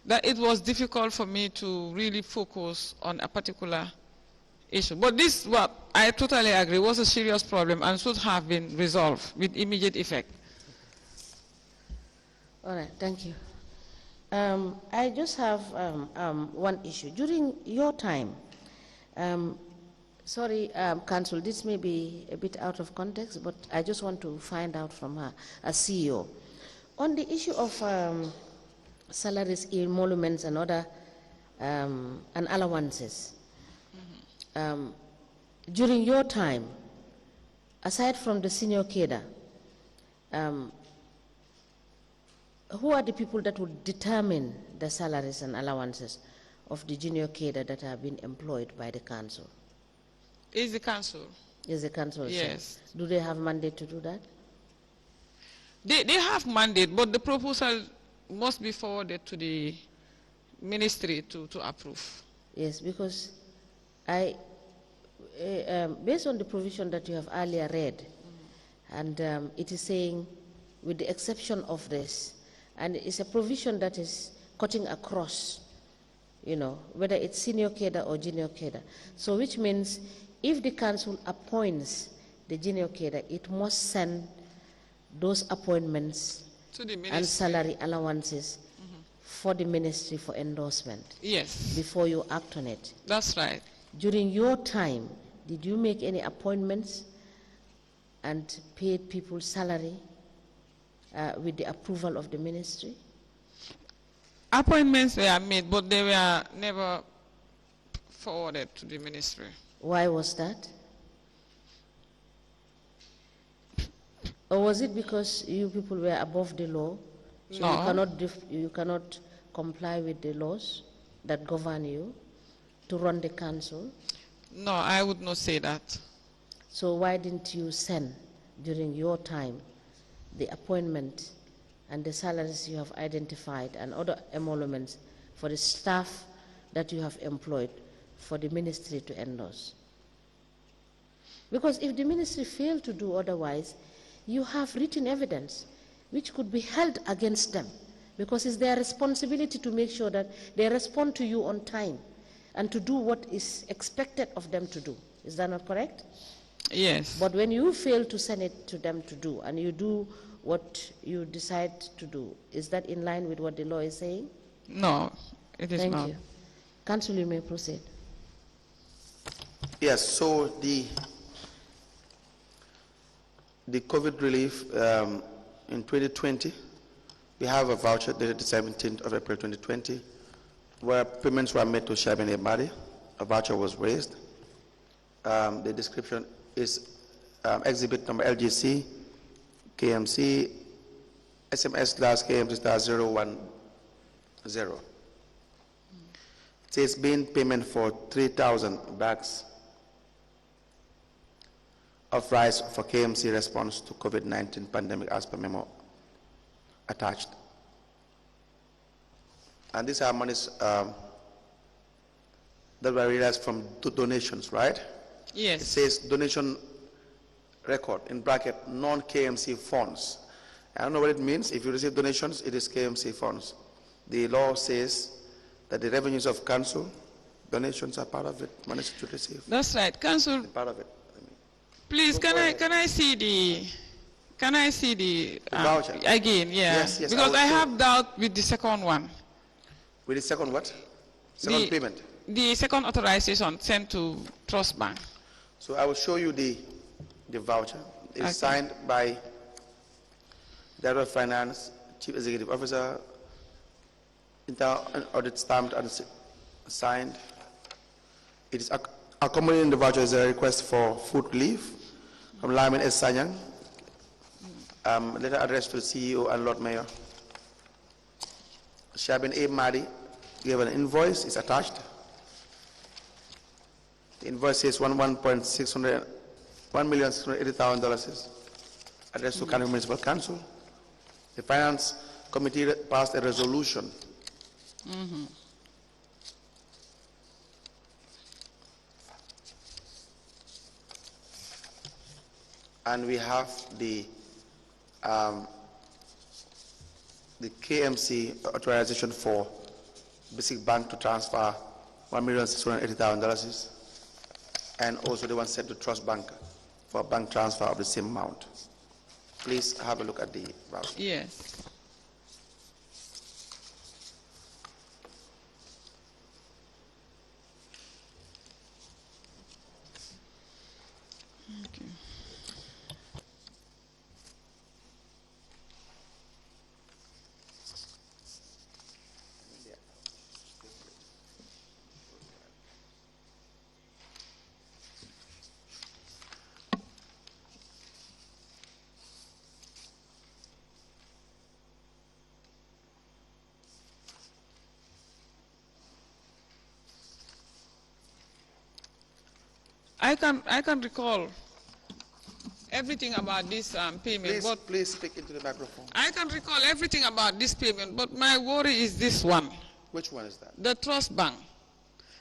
that it was difficult for me to really focus on a particular issue. But this, what I totally agree, was a serious problem and should have been resolved with immediate effect. All right, thank you. I just have one issue. During your time, sorry, Council, this may be a bit out of context, but I just want to find out from her, as CEO. On the issue of salaries, emoluments, and other and allowances, during your time, aside from the senior cadre, who are the people that would determine the salaries and allowances of the junior cadre that have been employed by the council? Is the council? Is the council? Yes. So do they have mandate to do that? They have mandate, but the proposal must be forwarded to the ministry to approve. Yes, because I, based on the provision that you have earlier read, and it is saying, with the exception of this, and it's a provision that is cutting across, you know, whether it's senior cadre or junior cadre. So which means if the council appoints the junior cadre, it must send those appointments To the and ministry. salary allowances for the ministry for endorsement Yes, before you act on it. that's right. During your time, did you make any appointments and paid people's salary with the approval of the ministry? Appointments were made, but they were never forwarded to the ministry. Why was that? Or was it because you people were above the law? So No. you cannot comply with the laws that govern you to run the council? No, I would not say that. So why didn't you send during your time the appointment and the salaries you have identified and other emoluments for the staff that you have employed for the ministry to endorse? Because if the ministry failed to do otherwise, you have written evidence which could be held against them, because it's their responsibility to make sure that they respond to you on time and to do what is expected of them to do. Is that not correct? Yes. But when you fail to send it to them to do, and you do what you decide to do, is that in line with what the law is saying? No, it is Thank not. you. Council, you may proceed. Yes, so the COVID relief in 2020, we have a voucher dated the 17th of April 2020, where payments were made to Shabin Ebadi. A voucher was raised. The description is exhibit number LGC, KMC, SMS/KMC/010. It says being payment for 3,000 bags of rice for KMC response to COVID-19 pandemic as per memo attached. And these are monies that were realized from donations, right? It Yes. says donation record, in bracket, non-KMC funds. I don't know what it means. If you receive donations, it is KMC funds. The law says that the revenues of council, donations are part of it, money to receive, That's right. Council, part of it. please, Go ahead. can I see the voucher? again? Yeah. Yes, yes, I Because will I show. have doubt with the second one. With the second what? Second payment. The second authorization sent to Trust Bank. So I will show you the voucher. It's Okay. signed by Director of Finance, Chief Executive Officer, internal audit stamped and signed. It is accompanying the voucher is a request for food relief from Lyman S. Sanyang. Letter addressed to the CEO and Lord Mayor. Shabin A. Madi gave an invoice, it's attached. The invoice says $1,680,000 addressed to Kano Municipal Council. The Finance Committee passed a resolution. And we have the KMC authorization for Basic Bank to transfer $1,680,000, and also the one sent to Trust Bank for a bank transfer of the same amount. Please have a look at the voucher. Yes. Okay. I can recall everything about this payment, but Please speak into the microphone. I can recall everything about this payment, but my worry is this one, Which one is that? the Trust Bank.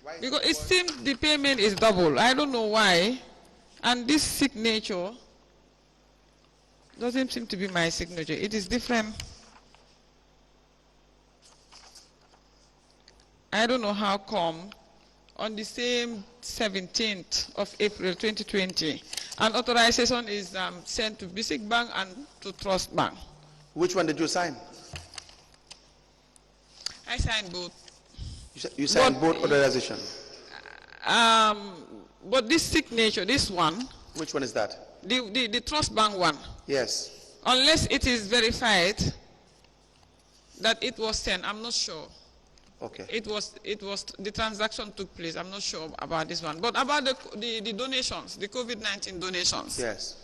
Why is Because it seems the payment is double. I don't know why. And this signature doesn't seem to be my signature. It is different. I don't know how come on the same 17th of April 2020, an authorization is sent to Basic Bank and to Trust Bank. Which one did you sign? I signed both. You signed But- both authorization. But this signature, this one, Which one is that? the trust bank one, Yes. unless it is verified that it was sent, I'm not sure. Okay. It was, the transaction took place. I'm not sure about this one. But about the donations, the COVID-19 donations. Yes.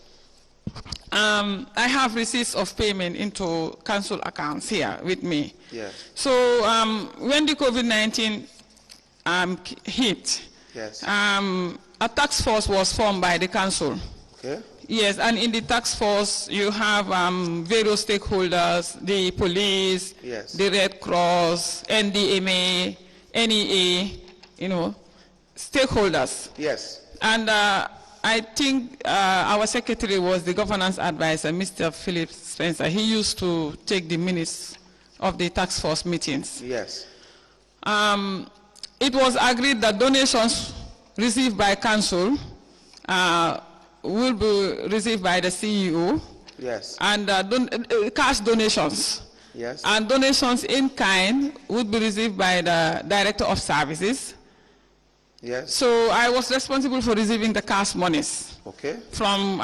I have receipts of payment into council accounts here with me. Yes. So when the COVID-19 hit, Yes. a task force was formed by the council. Okay. Yes, and in the task force, you have various stakeholders, the police, Yes. the Red Cross, NDMA, NEA, stakeholders. Yes. And I think our secretary was the governance advisor, Mr. Philip Spencer. He used to take the minutes of the task force meetings. Yes. It was agreed that donations received by council will be received by the CEO, Yes. and cash donations. Yes. And donations in kind would be received by the Director of Services. Yes. So I was responsible for receiving the cash monies Okay. from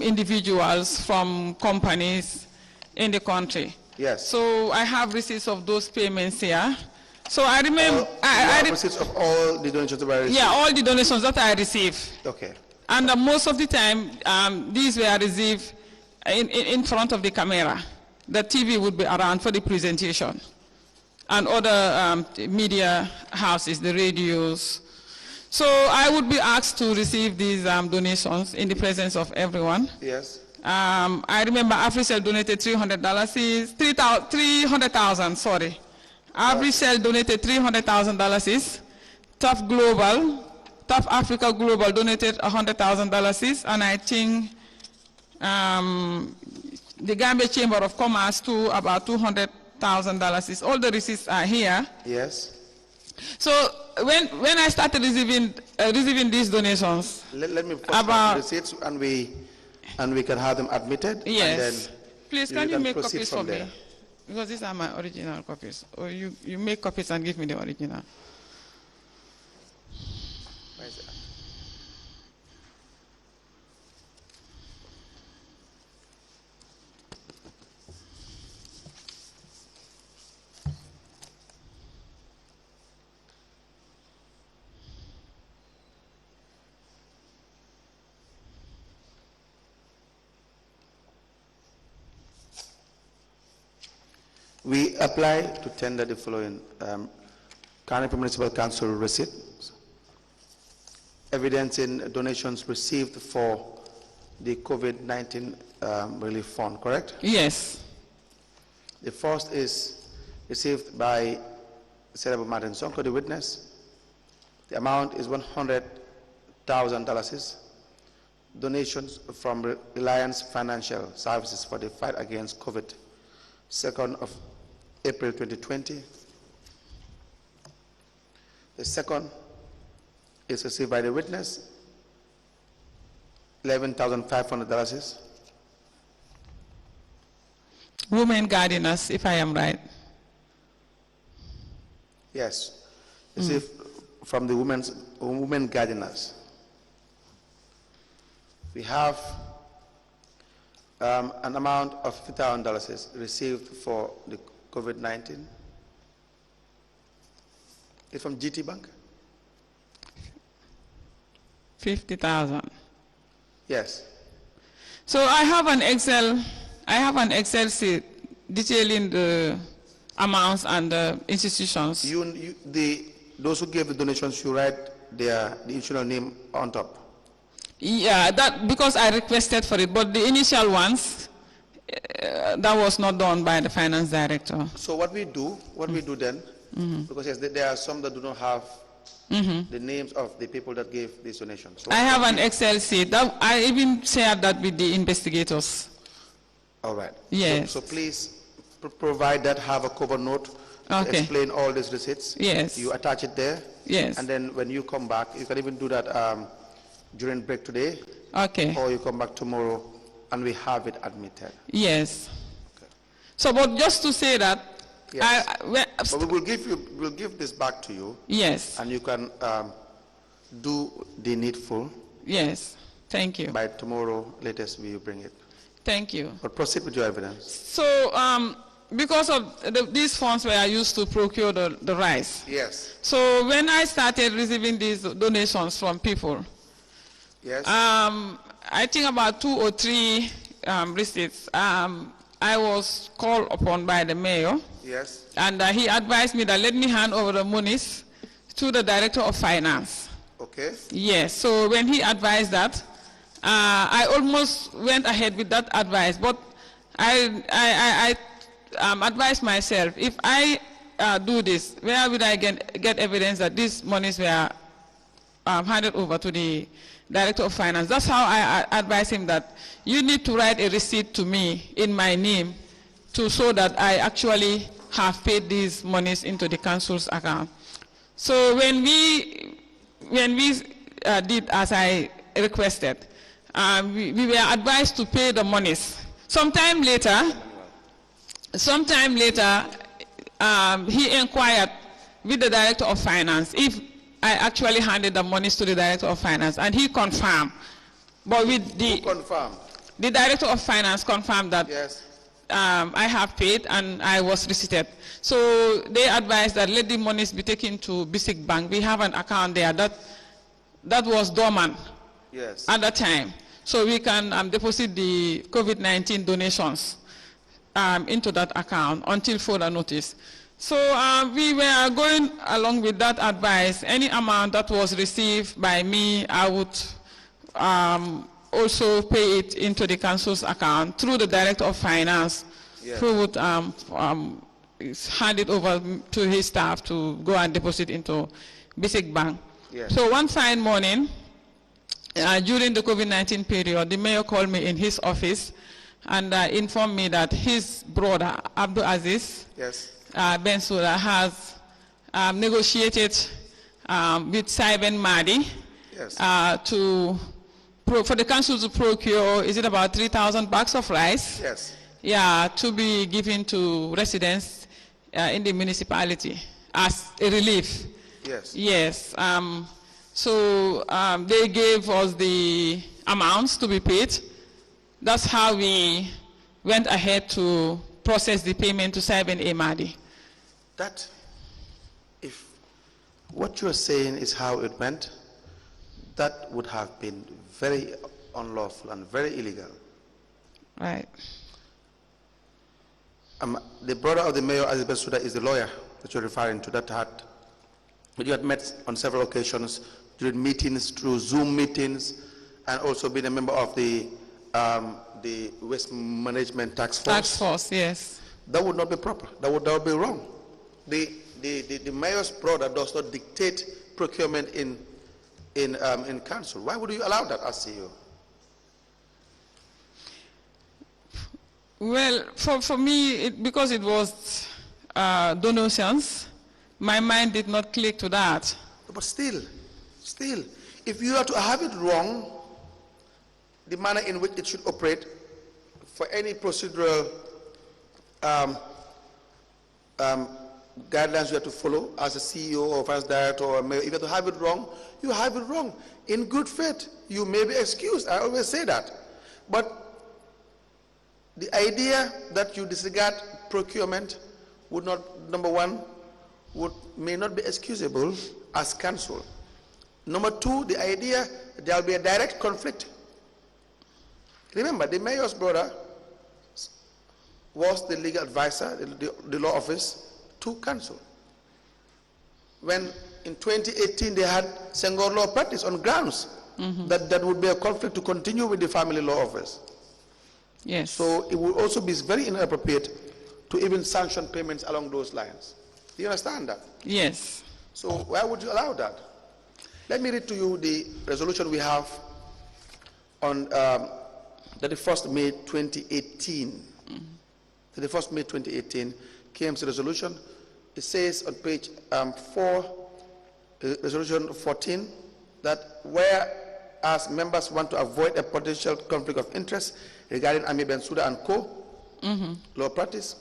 individuals, from companies in the country. Yes. So I have receipts of those payments here. So I remember, You have receipts of all the donations that were received? yeah, all the donations that I received. Okay. And most of the time, these were received in front of the camera. The TV would be around for the presentation. And other media houses, the radios. So I would be asked to receive these donations in the presence of everyone. Yes. I remember AfriCell donated $300,000, sorry. AfriCell donated $300,000. Tough Africa Global donated $100,000, and I think the Gambia Chamber of Commerce too, about $200,000. All the receipts are here. Yes. So when I started receiving these donations, Let me first have the receipts, and we can have them admitted. yes, And then please can you make proceed copies from for me? there. Because these are my original copies. Or you make copies and give me the original. Where is it? We apply to tender the following Carnegie Municipal Council receipts, evidencing donations received for the COVID-19 relief fund, correct? Yes. The first is received by Senator Martin Sonko, the witness. The amount is $100,000. Donations from Reliance Financial Services for the fight against COVID, 2nd of April 2020. The second is received by the witness, $11,500. Women gardeners, if I am right. Yes, received from the women gardeners. We have an amount of $50,000 received for the COVID-19. It's from GT Bank? 50,000. Yes. So I have an Excel sheet detailing the amounts and the institutions. Those who gave the donations, you write the initial name on top. Yeah, that because I requested for it, but the initial ones, that was not done by the finance director. So what we do then, because yes, there are some that do not have the names of the people that gave these donations. So I have an Excel sheet. I even shared that with the investigators. all right. Yes. So please provide that, have a cover note to Okay. explain all these receipts. Yes. You attach it there. Yes. And then when you come back, you can even do that during break today, Okay. or you come back tomorrow and we have it admitted. Yes. So, but just to say that, Yes. when, But we'll give this back to you, yes, and you can do the needful. yes, thank you, By tomorrow, latest, we will bring it. thank you. But proceed with your evidence. So, because of these funds were used to procure the rice. Yes. So when I started receiving these donations from people, Yes. I think about 2 or 3 receipts, I was called upon by the mayor, Yes. and he advised me that let me hand over the monies to the director of finance. Okay. Yes, so when he advised that, I almost went ahead with that advice, but I advised myself, if I do this, where would I get evidence that these monies were handed over to the director of finance? That's how I advised him that you need to write a receipt to me in my name to show that I actually have paid these monies into the council's account. So when we did as I requested, we were advised to pay the monies. Sometime later, he inquired with the director of finance if I actually handed the monies to the director of finance, and he confirmed. But with Who confirmed? the director of finance confirmed that Yes. I have paid and I was receipted. So they advised that let the monies be taken to Basic Bank. We have an account there that was dormant Yes. at that time. So we can deposit the COVID-19 donations into that account until further notice. So we were going along with that advice. Any amount that was received by me, I would also pay it into the council's account through the director of finance, Yes. who would hand it over to his staff to go and deposit into Basic Bank. Yes. So one fine morning, during the COVID-19 period, the mayor called me in his office and informed me that his brother, Abdul Aziz, Yes. Bensouda, has negotiated with Saiben Mahdi Yes. for the council to procure, is it about 3,000 bags of rice? Yes. Yeah, to be given to residents in the municipality as a relief. Yes. Yes. So they gave us the amounts to be paid. That's how we went ahead to process the payment to Saiben Mahdi. That, if what you're saying is how it went, that would have been very unlawful and very illegal. Right. The brother of the mayor, Aziz Bensouda, is the lawyer that you're referring to, that you had met on several occasions during meetings, through Zoom meetings, and also been a member of the Waste Management Task Force. Task Force, yes. That would not be proper. That would be wrong. The mayor's brother does not dictate procurement in council. Why would you allow that as CEO? Well, for me, because it was donations, my mind did not click to that. But still, if you are to have it wrong, the manner in which it should operate for any procedural guidelines you have to follow as a CEO or vice director or mayor, if you have to have it wrong, you have it wrong. In good faith, you may be excused. I always say that. But the idea that you disregard procurement would not, number one, may not be excusable as council. Number two, the idea that there will be a direct conflict. Remember, the mayor's brother was the legal advisor, the law office, to council. When in 2018 they had Senghor law practice on grounds that would be a conflict to continue with the family law office. Yes. So it would also be very inappropriate to even sanction payments along those lines. Do you understand that? Yes. So why would you allow that? Let me read to you the resolution we have on 31st May 2018. 31st May 2018, KMC resolution. It says on page 4, resolution 14, that whereas members want to avoid a potential conflict of interest regarding Ami Bensouda and Co. Law practice,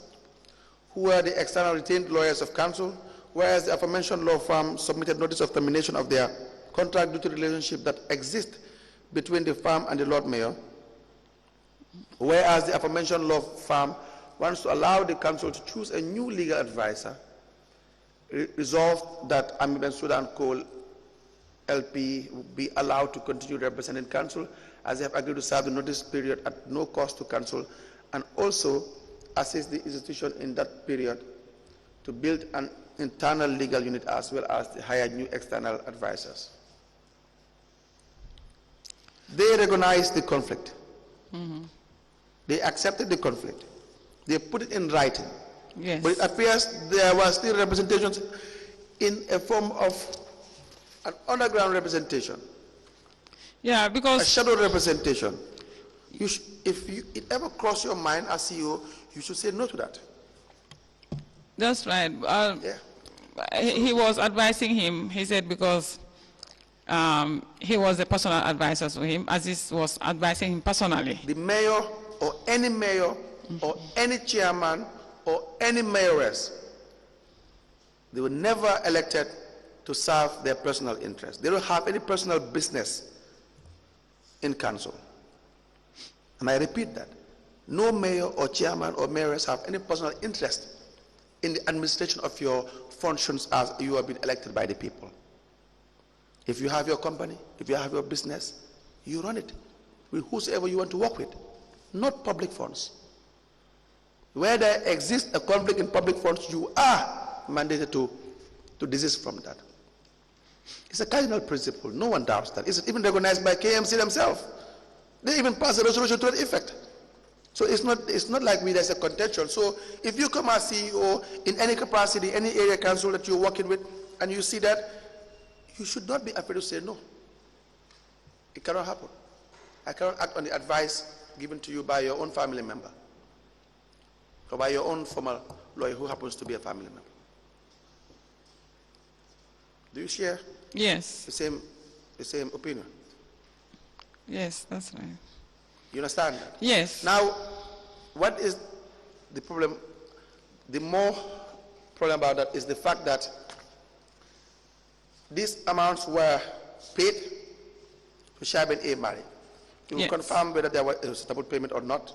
who were the external retained lawyers of council, whereas the aforementioned law firm submitted notice of termination of their contract due to the relationship that exists between the firm and the Lord Mayor, whereas the aforementioned law firm wants to allow the council to choose a new legal advisor, resolved that Ami Ben Sudan Cole LP will be allowed to continue representing council as they have agreed to serve the notice period at no cost to council, and also assist the institution in that period to build an internal legal unit as well as to hire new external advisors. They recognized the conflict. They accepted the conflict. They put it in writing. Yes. But it appears there were still representations in a form of an underground representation, Yeah, a because shadow representation. If it ever crossed your mind as CEO, you should say no to that. that's right. Yeah. He was advising him. He said because he was a personal advisor to him, Aziz was advising him personally. The mayor or any chairman or any mayoress, they were never elected to serve their personal interests. They don't have any personal business in council. And I repeat that. No mayor or chairman or mayoress have any personal interest in the administration of your functions as you have been elected by the people. If you have your company, if you have your business, you run it with whosoever you want to work with, not public funds. Where there exists a conflict in public funds, you are mandated to desist from that. It's a cardinal principle. No one doubts that. It's even recognized by KMC themselves. They even passed a resolution to that effect. So it's not like there's a contention. So if you come as CEO in any capacity, any area council that you're working with, and you see that, you should not be afraid to say no. It cannot happen. I cannot act on the advice given to you by your own family member or by your own former lawyer who happens to be a family member. Do you share Yes. the same opinion? Yes, that's right. You understand that? Yes. Now, what is the problem? The more problem about that is the fact that these amounts were paid to Shaben A. Mari. You will Yes. confirm whether there was a suitable payment or not.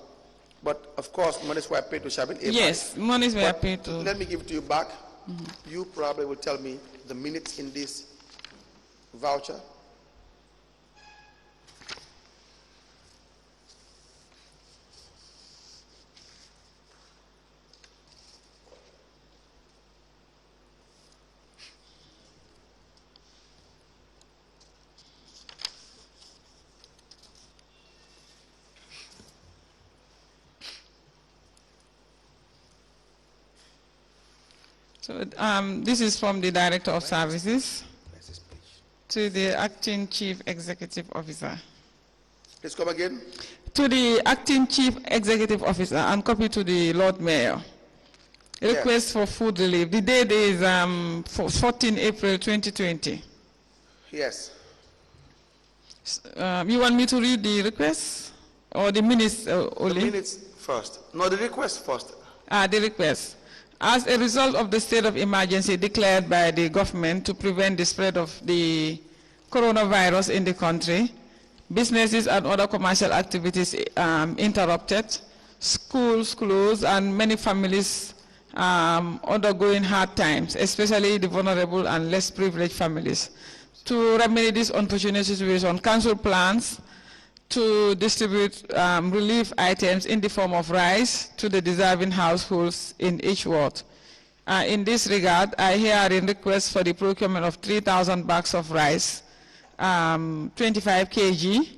But of course, monies were paid to Shaben A. Mari. Yes, monies were But paid to. let me give it to you back. You probably will tell me the minutes in this voucher. So this is from the Director of Services to the Acting Chief Executive Officer. Please come again. To the Acting Chief Executive Officer and copy to the Lord Mayor. Request for food relief. The date is 14 April 2020. Yes. You want me to read the request or the minutes only? The minutes first. No, the request first. The request. As a result of the state of emergency declared by the government to prevent the spread of the coronavirus in the country, businesses and other commercial activities interrupted, schools closed, and many families undergoing hard times, especially the vulnerable and less privileged families. To remedy this unfortunate situation, council plans to distribute relief items in the form of rice to the deserving households in each ward. In this regard, I herein request for the procurement of 3,000 bags of rice, 25 kg,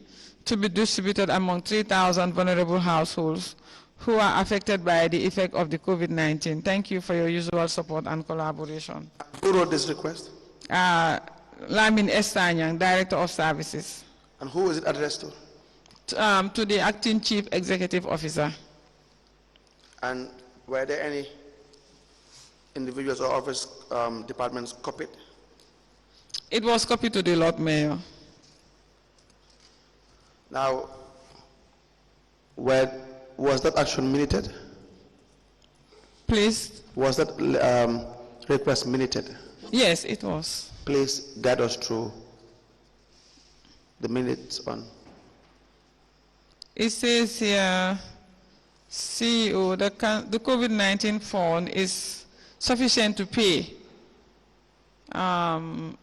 to be distributed among 3,000 vulnerable households who are affected by the effect of the COVID-19. Thank you for your usual support and collaboration. Who wrote this request? Lamin Estanyang, Director of Services. And who is it addressed to? To the Acting Chief Executive Officer. And were there any individuals or office departments copied? It was copied to the Lord Mayor. Now, was that action minuted? Please. Was that request minuted? Yes, it was. Please guide us through the minutes on. It says here, CEO, the COVID-19 fund is sufficient to pay.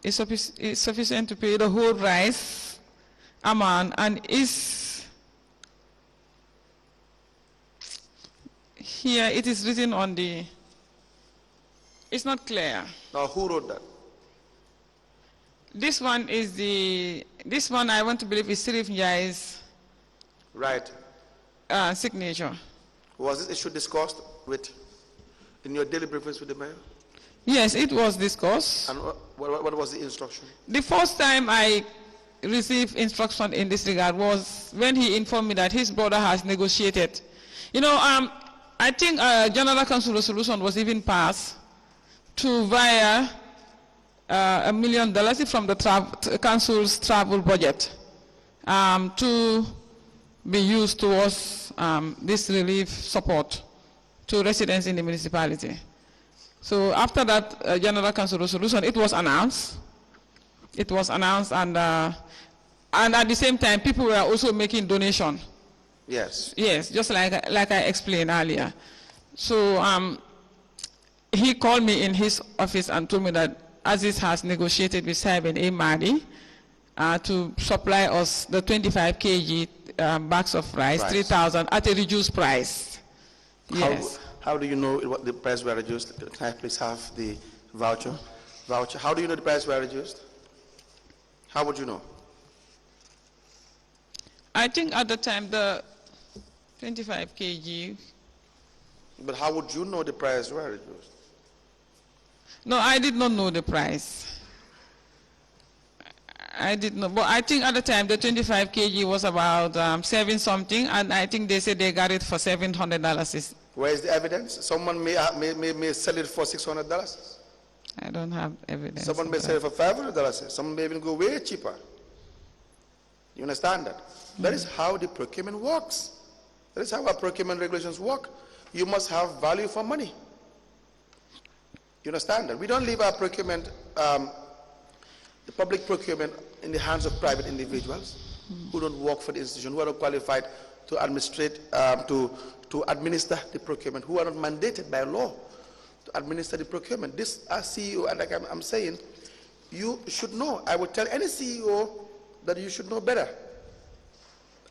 It's sufficient to pay the whole rice amount, and is here. It is written on the. It's not clear. Now, who wrote that? This one is the. This one I want to believe is Sirif Njai's Right. signature. Was this issue discussed in your daily briefings with the mayor? Yes, it was discussed. And what was the instruction? The first time I received instruction in this regard was when he informed me that his brother has negotiated. You know, I think a general council resolution was even passed to via $1 million from the council's travel budget to be used towards this relief support to residents in the municipality. So after that general council resolution, it was announced. It was announced, and at the same time, people were also making donation. Yes. Yes, just like I explained earlier. So he called me in his office and told me that Aziz has negotiated with Simon A. Mahdi to supply us the 25 kg bags of rice, 3,000 at a reduced price. Yes. How do you know what the price were reduced? Can I please have the voucher? How do you know the price were reduced? How would you know? I think at the time the 25 kg. But how would you know the price were reduced? No, I did not know the price. I did not, but I think at the time the 25 kg was about 7 something, and I think they said they got it for $700. Where is the evidence? Someone may sell it for $600. I don't have evidence. Someone may sell it for $500. Someone may even go way cheaper. You understand that? That is how the procurement works. That is how our procurement regulations work. You must have value for money. You understand that? We don't leave our procurement, the public procurement, in the hands of private individuals who don't work for the institution, who are not qualified to administrate, to administer the procurement, who are not mandated by law to administer the procurement. This, as CEO, and like I'm saying, you should know. I would tell any CEO that you should know better,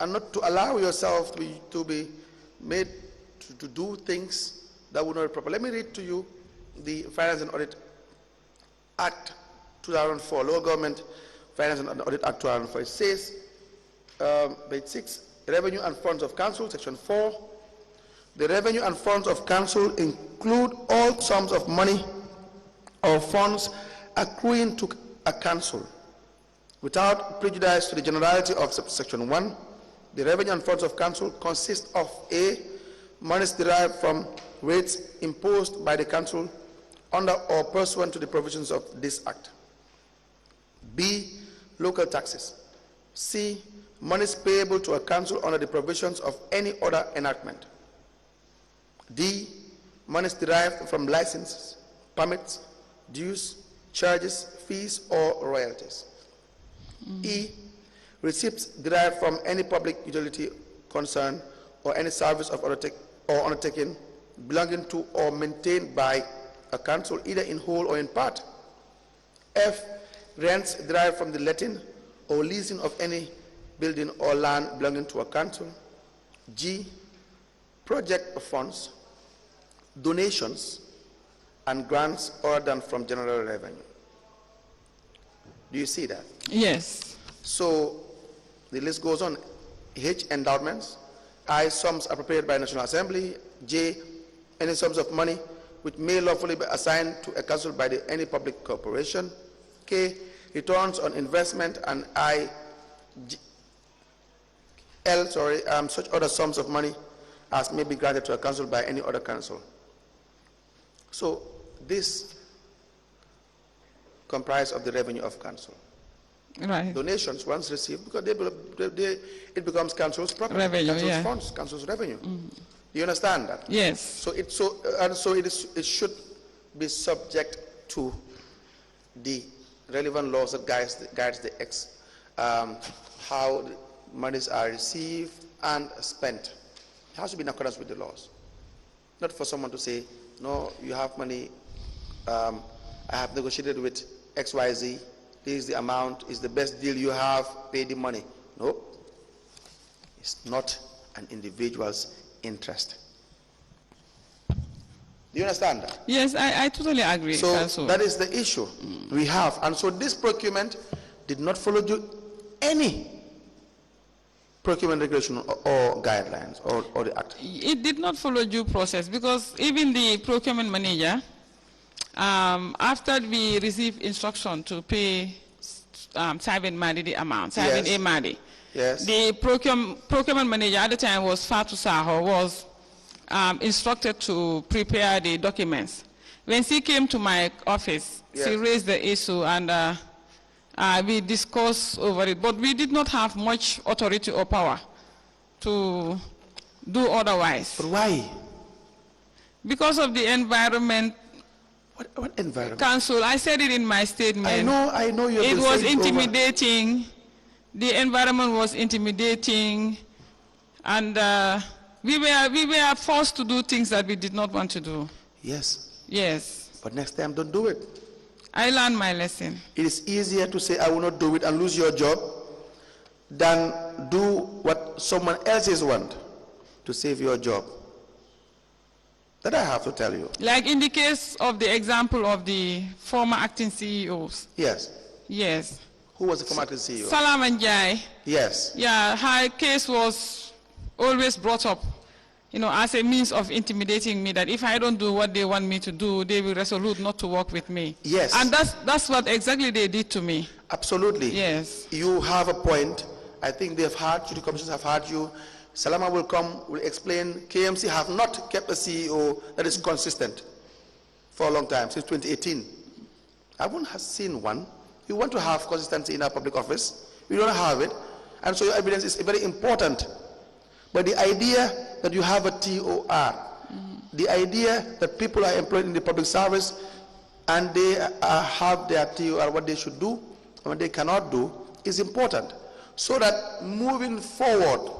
and not to allow yourself to be made to do things that would not be proper. Let me read to you the Finance and Audit Act 2004, Local Government Finance and Audit Act 2004. It says, page 6, Revenue and Funds of Council, section 4. The revenue and funds of council include all sums of money or funds accruing to a council. Without prejudice to the generality of section 1, the revenue and funds of council consist of A, monies derived from rates imposed by the council under or pursuant to the provisions of this act. B, local taxes. C, monies payable to a council under the provisions of any other enactment. D, monies derived from licenses, permits, dues, charges, fees, or royalties. E, receipts derived from any public utility concern or any service of undertaking belonging to or maintained by a council, either in whole or in part. F, rents derived from the letting or leasing of any building or land belonging to a council. G, project funds, donations, and grants other than from general revenue. Do you see that? Yes. So the list goes on. H, endowments. I, sums appropriated by National Assembly. J, any sums of money which may lawfully be assigned to a council by any public corporation. K, returns on investment. And such other sums of money as may be granted to a council by any other council. So this comprises of the revenue of council. Right. Donations, once received, because it becomes council's property, Revenue, council's yeah. funds, council's revenue. You understand that? Yes. So it should be subject to the relevant laws that guides how the monies are received and spent. It has to be in accordance with the laws. Not for someone to say, no, you have money, I have negotiated with XYZ, this is the amount, is the best deal you have, pay the money. No, it's not an individual's interest. Do you understand that? Yes, I totally agree. So Council. that is the issue we have. And so this procurement did not follow any procurement regulation or guidelines or the act. It did not follow due process because even the procurement manager, after we received instruction to pay Simon Madi the amount, Simon Yes. A. Madi, Yes. the procurement manager at the time was Fatu Saho, was instructed to prepare the documents. When she came to my office, she Yes. raised the issue and we discussed over it, but we did not have much authority or power to do otherwise. But why? Because of the environment. What environment? Council, I said it in my statement. I know you have It been was saying over- intimidating. The environment was intimidating, and we were forced to do things that we did not want to do. Yes. Yes, But next time, don't do it. I learned my lesson. It is easier to say, I will not do it and lose your job than do what someone else's want to save your job. That I have to tell you. Like in the case of the example of the former acting CEOs. Yes. Yes. Who was the former acting CEO? Salam and Jai. Yes. Yeah, her case was always brought up, as a means of intimidating me, that if I don't do what they want me to do, they will resolute not to work with me. Yes. And that's what exactly they did to me. Absolutely. Yes. You have a point. I think they have heard you, the commissioners have heard you. Salama will come, will explain. KMC have not kept a CEO that is consistent for a long time, since 2018. I wouldn't have seen one. We want to have consistency in our public office. We don't have it. And so your evidence is very important. But the idea that you have a TOR, the idea that people are employed in the public service and they have their TOR, what they should do and what they cannot do, is important. So that moving forward,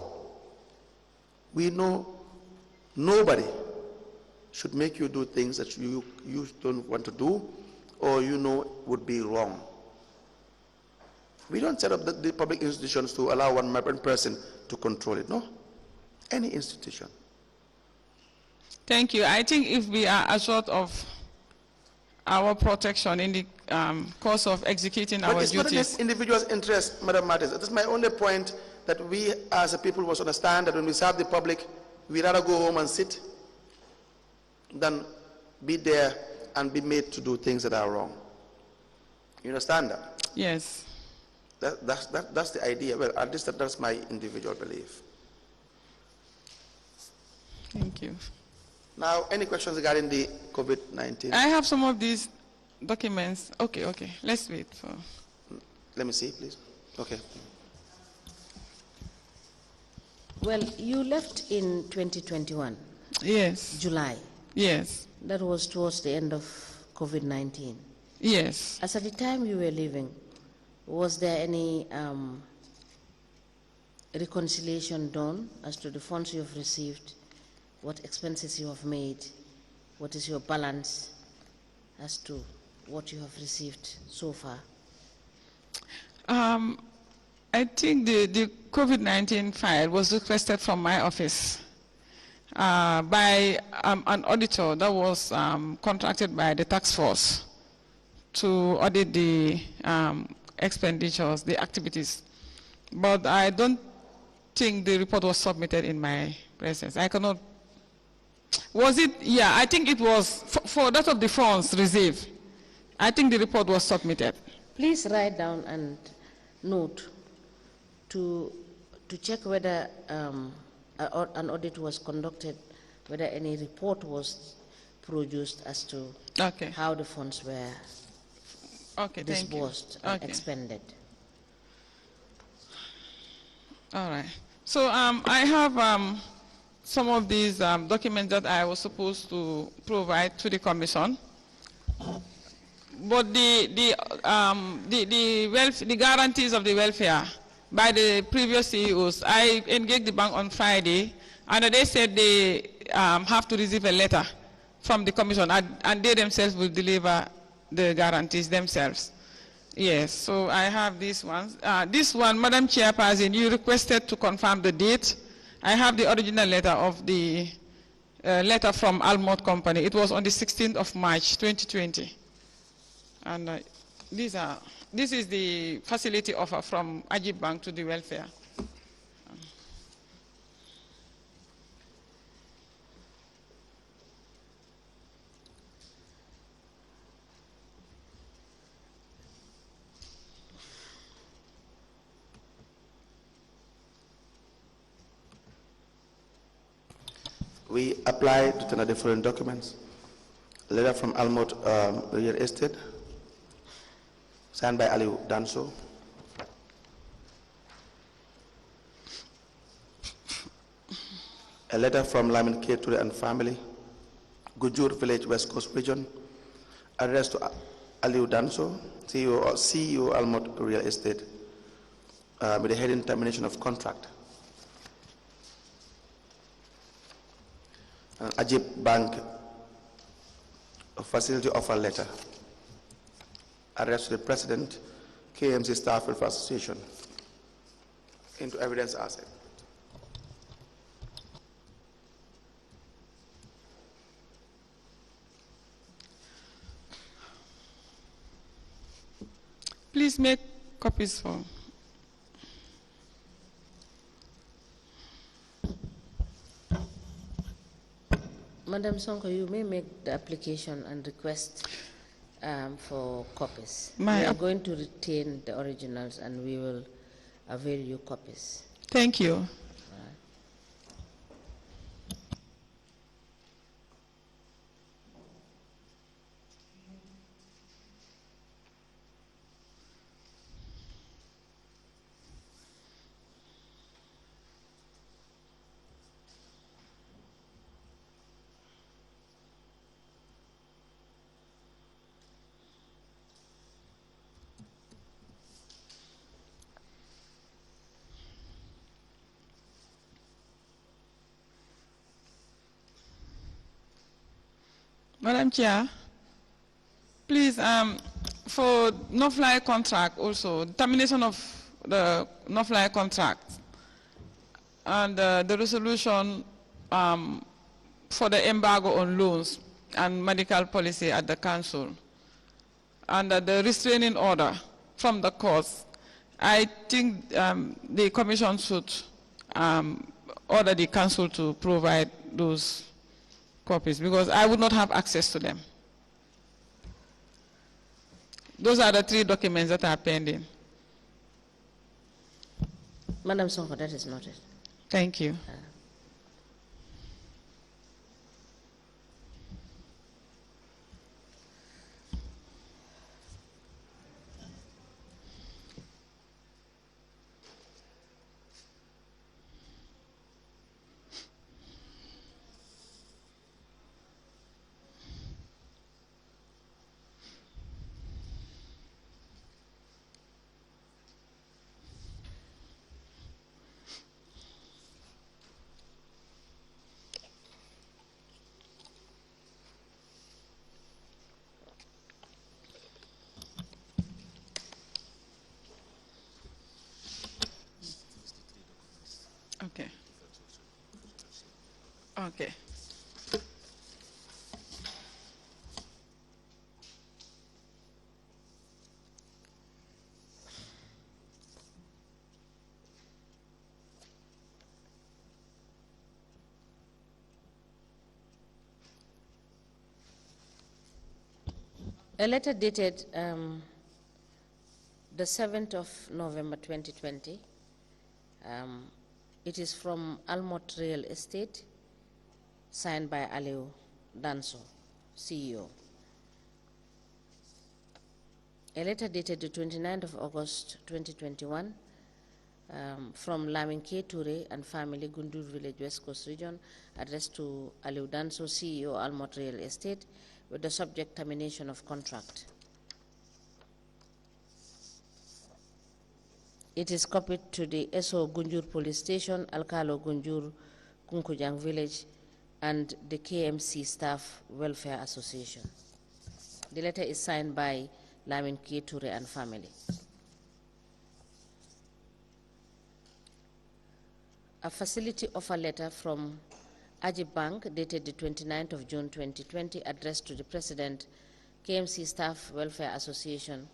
we know nobody should make you do things that you don't want to do or would be wrong. We don't set up the public institutions to allow one person to control it, no. Any institution. Thank you. I think if we are assured of our protection in the course of executing our But it's not in duties. this individual's interest, Madam Matters. That's my only point, that we as a people must understand that when we serve the public, we rather go home and sit than be there and be made to do things that are wrong. You understand that? Yes. That's the idea. Well, at least that's my individual belief. Thank you. Now, any questions regarding the COVID-19? I have some of these documents. Okay. Let's wait for. Let me see, please. Okay. Well, you left in 2021, Yes. July. Yes. That was towards the end of COVID-19. Yes. As at the time you were leaving, was there any reconciliation done as to the funds you have received, what expenses you have made, what is your balance as to what you have received so far? I think the COVID-19 file was requested from my office by an auditor that was contracted by the task force to audit the expenditures, the activities. But I don't think the report was submitted in my presence. I cannot. Was it? Yeah, I think it was for that of the funds received. I think the report was submitted. Please write down and note to check whether an audit was conducted, whether any report was produced as to Okay. how the funds were Okay, thank you. disbursed and Okay. expended. All right. So I have some of these documents that I was supposed to provide to the commission. But the guarantees of the welfare by the previous CEOs, I engaged the bank on Friday, and they said they have to receive a letter from the commission, and they themselves will deliver the guarantees themselves. Yes, so I have these ones. This one, Madam Chairperson, you requested to confirm the date. I have the original letter of the letter from Almond Company. It was on the 16th of March, 2020. And this is the facility offer from Ajib Bank to the welfare. We apply to the different documents. A letter from Almond Real Estate, signed by Aliu Danso. A letter from Lamin K. Ture and family, Gujur Village, West Coast Region, addressed to Aliu Danso, CEO Almond Real Estate, with the heading termination of contract. Ajib Bank facility offer letter addressed to the President, KMC Staff Welfare Association, into evidence asset. Please make copies for. Madam Sonko, you may make the application and request for copies. We are going to retain the originals and we will avail you copies. Thank you. Madam Chair, please, for no-fly contract also, termination of the no-fly contract and the resolution for the embargo on loans and medical policy at the council and the restraining order from the courts, I think the commission should order the council to provide those copies because I would not have access to them. Those are the 3 documents that are pending. Madam Sonko, that is noted. Thank you. Okay. Okay. A letter dated the 7th of November 2020. It is from Almond Real Estate, signed by Aliu Danso, CEO. A letter dated the 29th of August 2021 from Lamin K. Ture and family, Gundur Village, West Coast Region, addressed to Aliu Danso, CEO, Almot Real Estate, with the subject termination of contract. It is copied to the SO Gunjur Police Station, Alkalo Gunjur, Kunkujang Village, and the KMC Staff Welfare Association. The letter is signed by Lamin K. Ture and family. A facility offer letter from Ajib Bank dated the 29th of June 2020 addressed to the President, KMC Staff Welfare Association.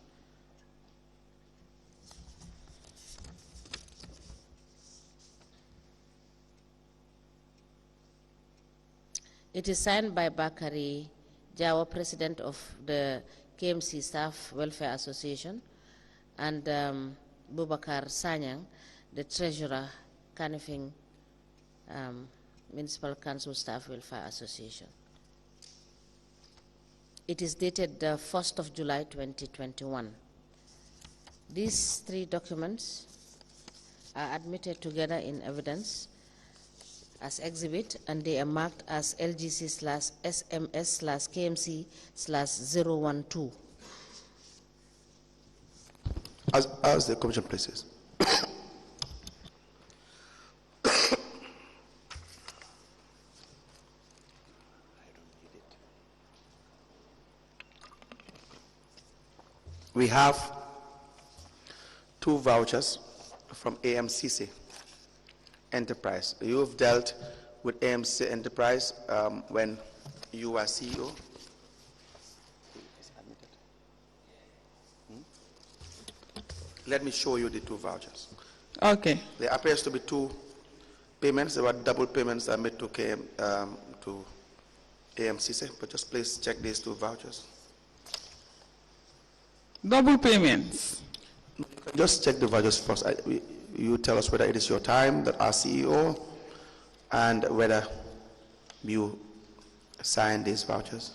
It is signed by Bakari Jawa, President of the KMC Staff Welfare Association, and Bubakar Sanyang, the Treasurer, Kanifing Municipal Council Staff Welfare Association. It is dated the 1st of July 2021. These three documents are admitted together in evidence as exhibit, and they are marked as LGC/SMS/KMC/012. As the Commission places. We have 2 vouchers from AMCC Enterprise. You've dealt with AMC Enterprise when you were CEO. Let me show you the 2 vouchers. Okay. There appears to be 2 payments. There were double payments that are made to AMCC, but just please check these 2 vouchers. Double payments. Just check the vouchers first. You tell us whether it is your time that our CEO and whether you signed these vouchers.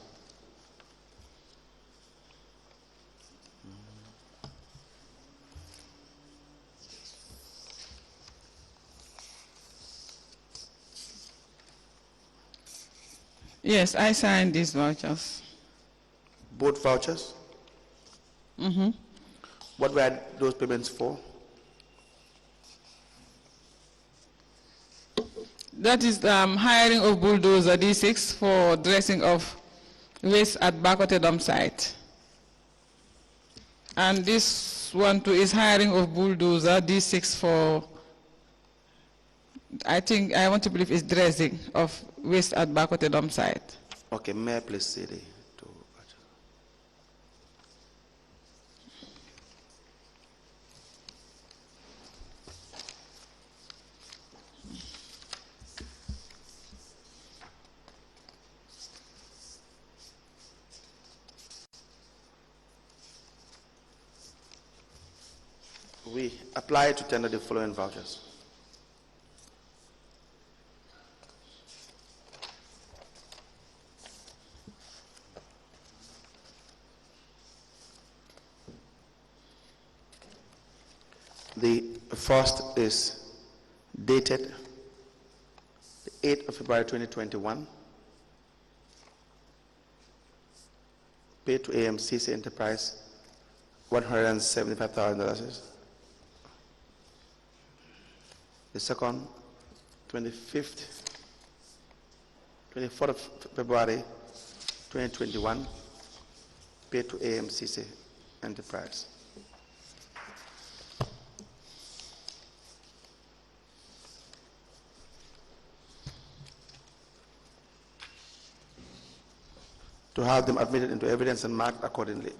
Yes, I signed these vouchers. Both vouchers? Mm-hmm. What were those payments for? That is hiring of bulldozer D6 for dressing of waste at Bakote dump site. And this one too is hiring of bulldozer D6 for, I want to believe it's dressing of waste at Bakote dump site. Okay, may I please see the 2 vouchers? We apply to tender the following vouchers. The first is dated the 8th of February 2021, paid to AMCC Enterprise $175,000. The second, 24th of February 2021, paid to AMCC Enterprise. To have them admitted into evidence and marked accordingly.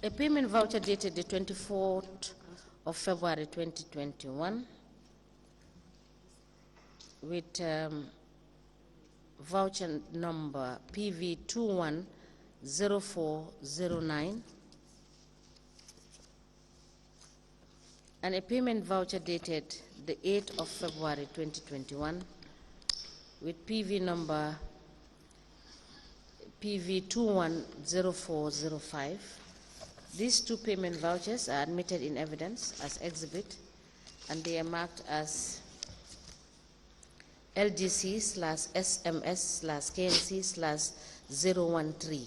A payment voucher dated the 24th of February 2021 with voucher number PV210409 and a payment voucher dated the 8th of February 2021 with PV number PV210405. These two payment vouchers are admitted in evidence as exhibit and they are marked as LGC/SMS/KNC/013.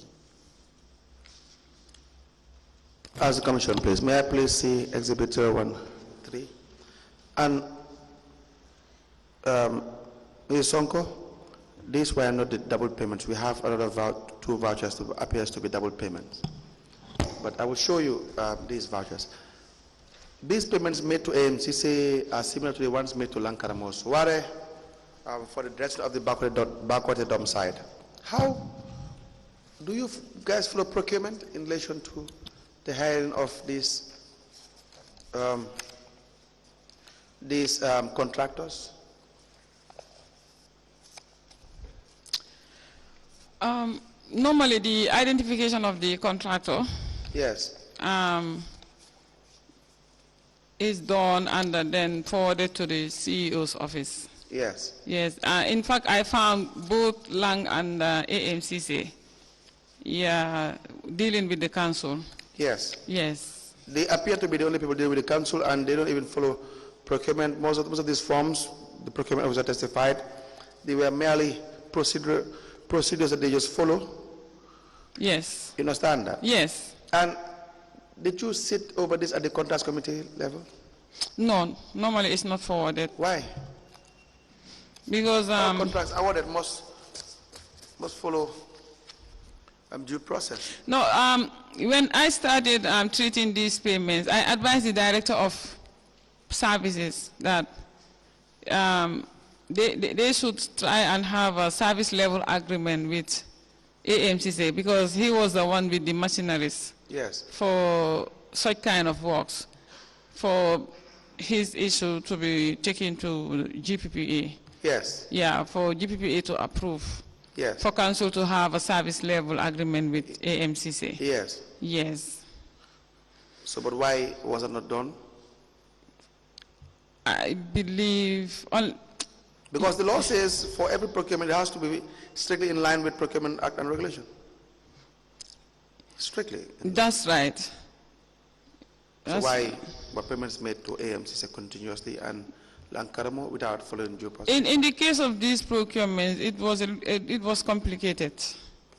As the Commission, please, may I please see Exhibit 013? And Ms. Sonko, these were not the double payments. We have another two vouchers that appears to be double payments. But I will show you these vouchers. These payments made to AMCC are similar to the ones made to Lankaramos Ware for the dressing of the backwater dome side. How do you guys follow procurement in relation to the hiring of these contractors? Normally, the identification of the contractor Yes. is done and then forwarded to the CEO's office. Yes. Yes. In fact, I found both Lang and AMCC dealing with the council. Yes. Yes. They appear to be the only people dealing with the council, and they don't even follow procurement. Most of these forms, the procurement officer testified, they were merely procedures that they just follow. Yes. You understand that? Yes. And did you sit over this at the contracts committee level? No, normally it's not forwarded. Why? Because All contracts awarded must follow due process. no, when I started treating these payments, I advised the director of services that they should try and have a service level agreement with AMCC because he was the one with the machineries. Yes. For such kind of works, for his issue to be taken to GPPA. Yes. Yeah, for GPPA to approve. Yes. For council to have a service level agreement with AMCC. Yes. Yes. So, but why was it not done? I believe Because the law says for every procurement it has to be strictly in line with Procurement Act and Regulation. Strictly. that's right. So why were payments made to AMCC continuously and Lankaramo without following due process? In the case of these procurements, it was complicated.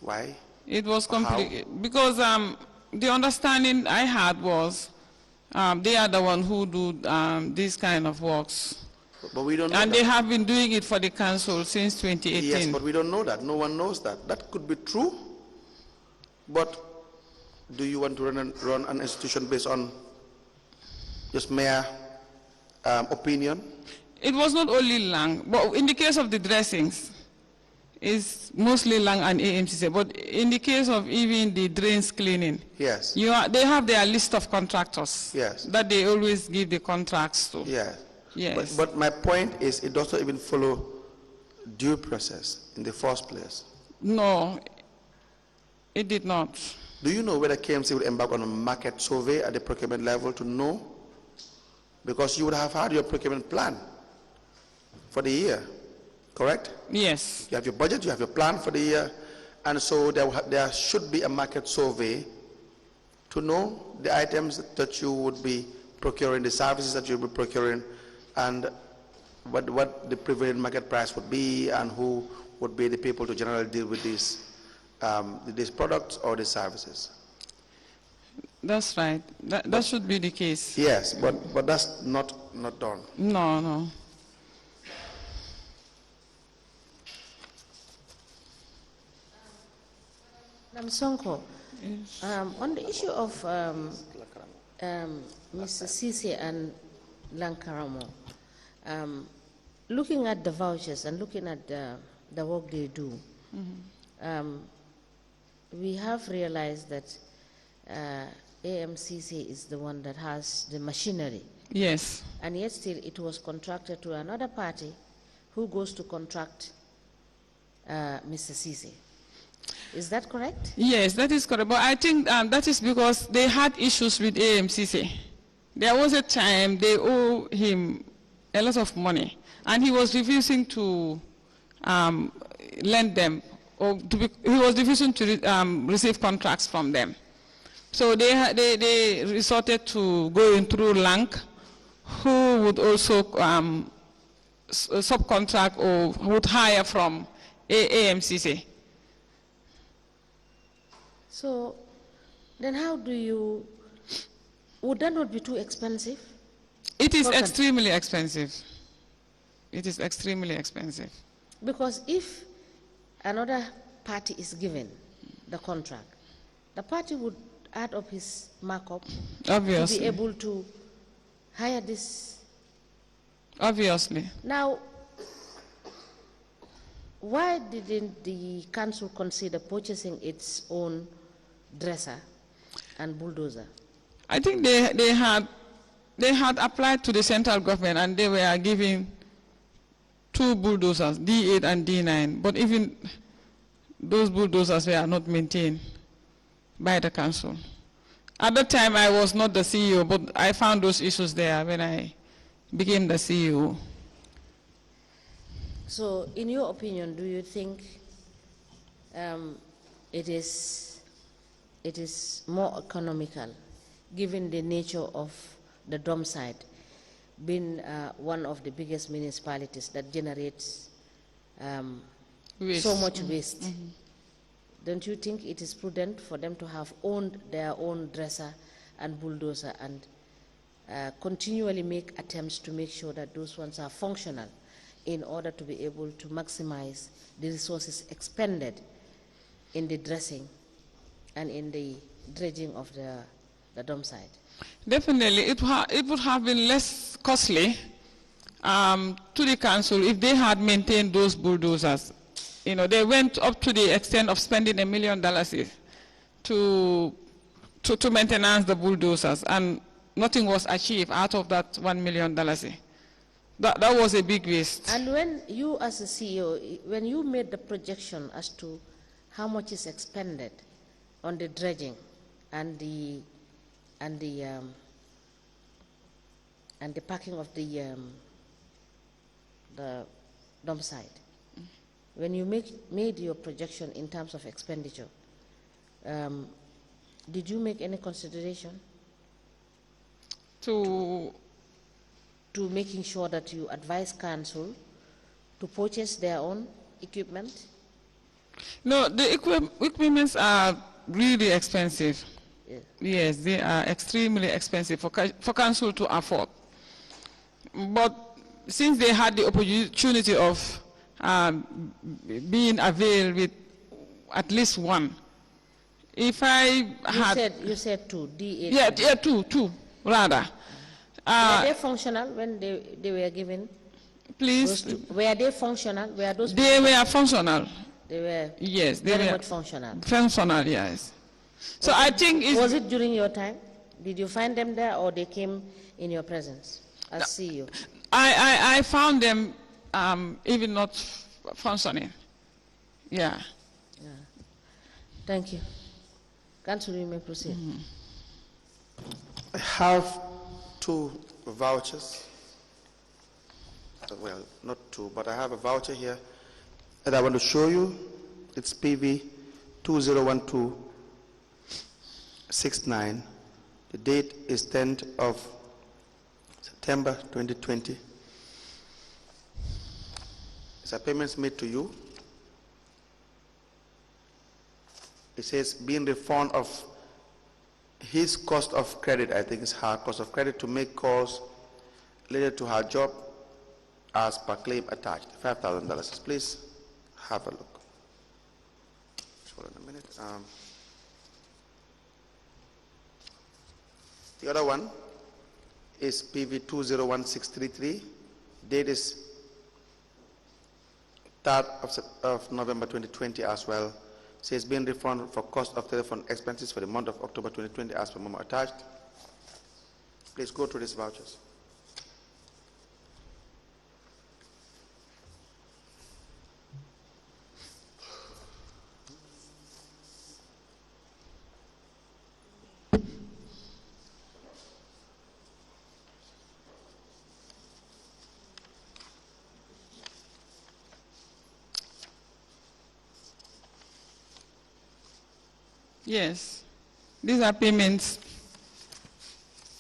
Why? It was complicated because the understanding I had was they are the one who do these kind of works. But we don't know And that. they have been doing it for the council since 2018. Yes, but we don't know that. No one knows that. That could be true. But do you want to run an institution based on just mere opinion? It was not only Lang, but in the case of the dressings, it's mostly Lang and AMCC. But in the case of even the drains cleaning, Yes. they have their list of contractors Yes. that they always give the contracts to. Yeah. Yes. But my point is it doesn't even follow due process in the first place. No, it did not. Do you know whether KMC would embark on a market survey at the procurement level to know? Because you would have had your procurement plan for the year, correct? Yes. You have your budget, you have your plan for the year, and so there should be a market survey to know the items that you would be procuring, the services that you would be procuring, and what the prevailing market price would be, and who would be the people to generally deal with these products or these services. That's right. That should be the case. Yes, but that's not done. No. Sonko, on the issue of Mr. Sisi and Lankaramo, looking at the vouchers and looking at the work they do, we have realized that AMCC is the one that has the machinery, Yes. and yet still it was contracted to another party who goes to contract Mr. Cisse. Is that correct? Yes, that is correct. But I think that is because they had issues with AMCC. There was a time they owe him a lot of money, and he was refusing to lend them, or he was refusing to receive contracts from them. So they resorted to going through Lank, who would also subcontract or would hire from AMCC. So then how do you, would that not be too expensive? It is extremely expensive. It is extremely expensive. Because if another party is given the contract, the party would add up his markup Obviously. to be able to hire this. Obviously. Now, why didn't the council consider purchasing its own dresser and bulldozer? I think they had applied to the central government and they were giving 2 bulldozers, D8 and D9, but even those bulldozers were not maintained by the council. At that time, I was not the CEO, but I found those issues there when I became the CEO. So, in your opinion, do you think it is more economical, given the nature of the dump site, being one of the biggest municipalities that generates so much waste? Mm-hmm. Don't you think it is prudent for them to have owned their own dresser and bulldozer and continually make attempts to make sure that those ones are functional in order to be able to maximize the resources expended in the dressing and in the dredging of the dump site? Definitely, it would have been less costly to the council if they had maintained those bulldozers. You know, they went up to the extent of spending $1 million to maintain the bulldozers, and nothing was achieved out of that $1 million. That was a big waste. And when you, as a CEO, when you made the projection as to how much is expended on the dredging and the packing of the dump site, when you made your projection in terms of expenditure, did you make any consideration to making sure that you advise council to purchase their own equipment? No, the equipments are really expensive. Yeah. Yes, they are extremely expensive for council to afford. But since they had the opportunity of being availed with at least one, if I had... You said 2, D8. Yeah, two, rather. Were they functional when they were given? Please. Were they functional? Were those? They were functional. They were. Yes, they very were much functional. Functional, yes. So I think was it during your time? Did you find them there, or they came in your presence as CEO? I found them even not functioning. Yeah. Thank you. Council, you may proceed. Mm-hmm. I have 2 vouchers. Well, not 2, but I have a voucher here that I want to show you. It's PV 201269. The date is 10th of September 2020. It's a payments made to you. It says being refund of his cost of credit, I think it's her cost of credit, to make calls related to her job as per claim attached, $5,000. Please have a look. Hold on a minute. The other one is PV 201633. Date is 3rd of November 2020 as well. says being refunded for cost of telephone expenses for the month of October 2020 as per memo attached. Please go through these vouchers. Yes, these are payments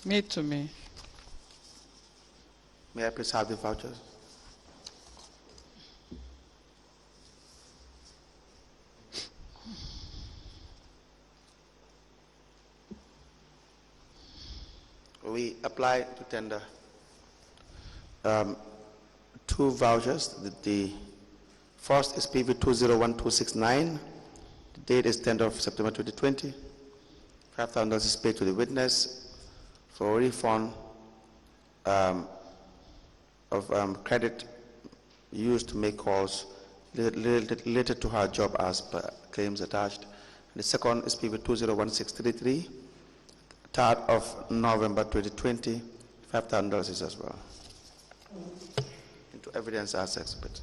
made to me. May I please have the vouchers? We apply to tender two vouchers. The first is PV 201269. The date is 10th of September 2020. $5,000 is paid to the witness for refund of credit used to make calls related to her job as per claims attached. And the second is PV 201633, 3rd of November 2020, $5,000 is as well. Into evidence as exhibit.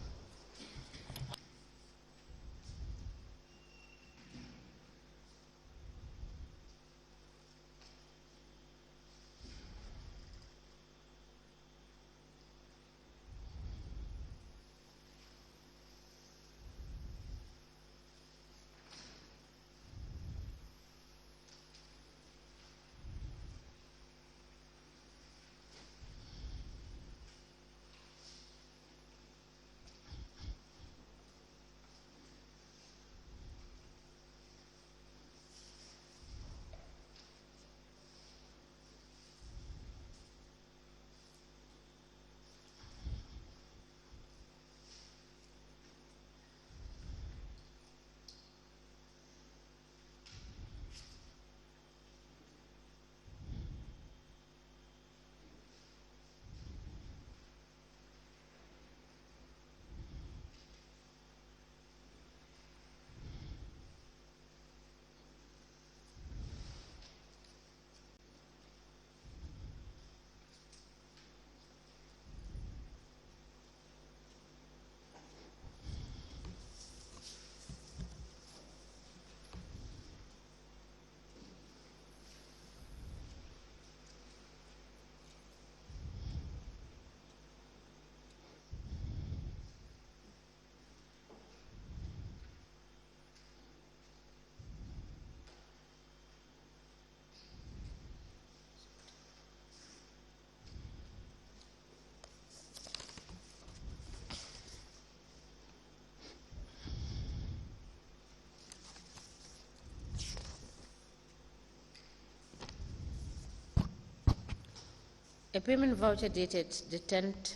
A payment voucher dated the 10th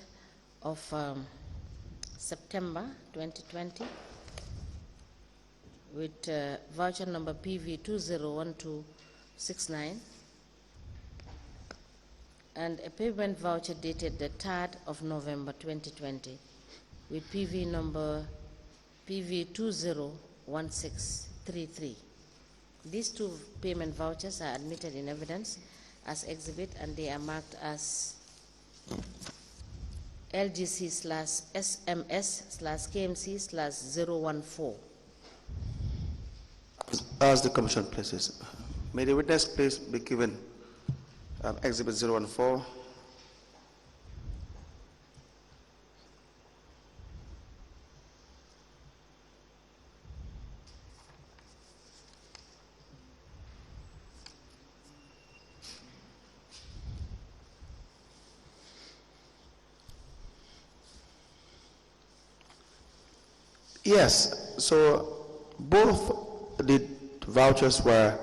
of September 2020 with voucher number PV 201269 and a payment voucher dated the 3rd of November 2020 with PV number PV 201633. These two payment vouchers are admitted in evidence as exhibit and they are marked as LGC/SMS/KMC/014. As the Commission places, may the witness please be given exhibit 014. Yes, so both the vouchers were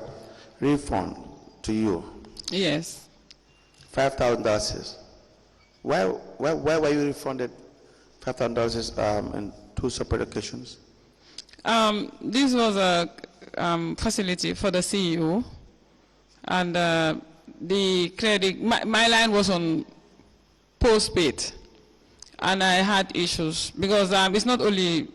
refunded to you. Yes. $5,000. Why were you refunded $5,000 in two separate occasions? This was a facility for the CEO, and the credit, my line was on postpaid, and I had issues because it's not only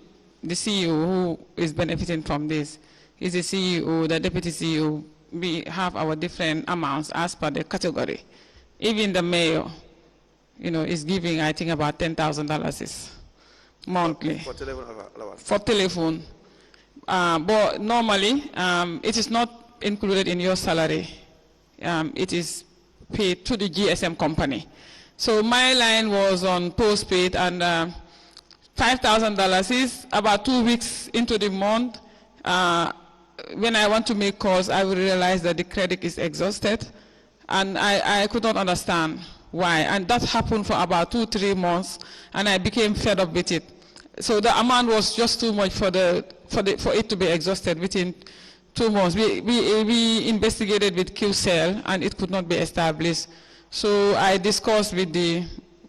the CEO who is benefiting from this. is the CEO, the deputy CEO. We have our different amounts as per the category. Even the mayor, is giving, I think, about $10,000 monthly For telephone allowance. for telephone. But normally, it is not included in your salary. It is paid to the GSM company. So my line was on postpaid, and $5,000 is about 2 weeks into the month. When I want to make calls, I will realize that the credit is exhausted, and I could not understand why. And that happened for about 2-3 months, and I became fed up with it. So the amount was just too much for it to be exhausted within 2 months. We investigated with QCell, and it could not be established. So I discussed with the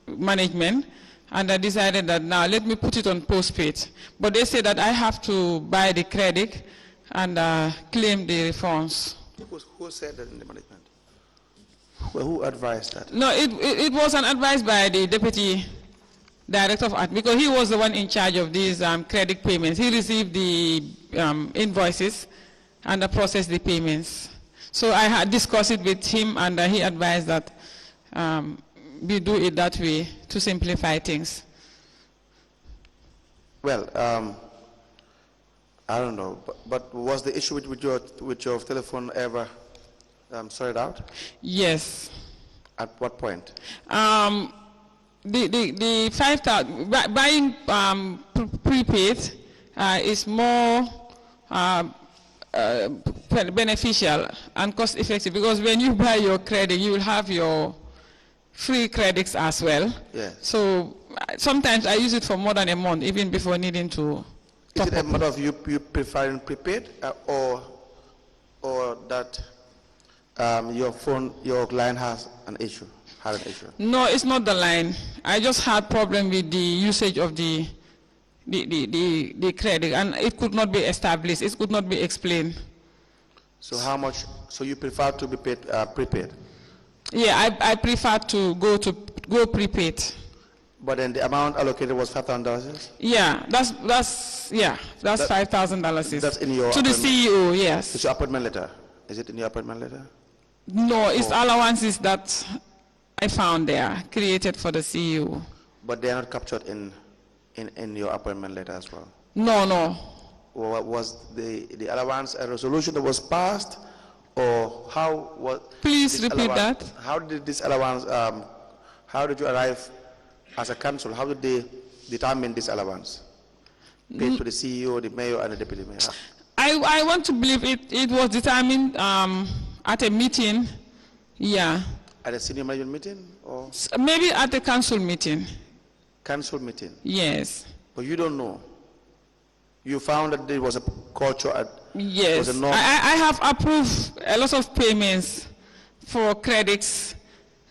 management, and I decided that now let me put it on postpaid. But they said that I have to buy the credit and claim the refunds. Who said that in the management? Who advised that? No, it was an advice by the deputy director of art, because he was the one in charge of these credit payments. He received the invoices and processed the payments. So I had discussed it with him, and he advised that we do it that way to simplify things. Well, I don't know, but was the issue with your telephone ever sorted out? Yes. At what point? The 5,000 buying prepaid is more beneficial and cost effective, because when you buy your credit, you will have your free credits as well. Yes. So sometimes I use it for more than a month, even before needing to. Is it a matter of you preferring prepaid, or that your line had an issue? No, it's not the line. I just had problem with the usage of the credit, and it could not be established. It could not be explained. So how much? So you prefer to be paid prepaid? Yeah, I prefer to go prepaid. But then the amount allocated was $5,000. Yeah, that's $5,000. That's in your to the CEO. Yes. It's your appointment letter. Is it in your appointment letter? No, it's allowances that I found there, created for the CEO. But they are not captured in your appointment letter as well? No. Or was the allowance a resolution that was passed, or how was? Please repeat that. How did this allowance? How did you arrive as a council? How did they determine this allowance paid to the CEO, the mayor, and the deputy mayor? I want to believe it was determined at a meeting. Yeah. At a senior management meeting, or maybe at a council meeting. Council meeting. Yes. But you don't know. You found that there was a culture at. Yes. I have approved a lot of payments for credits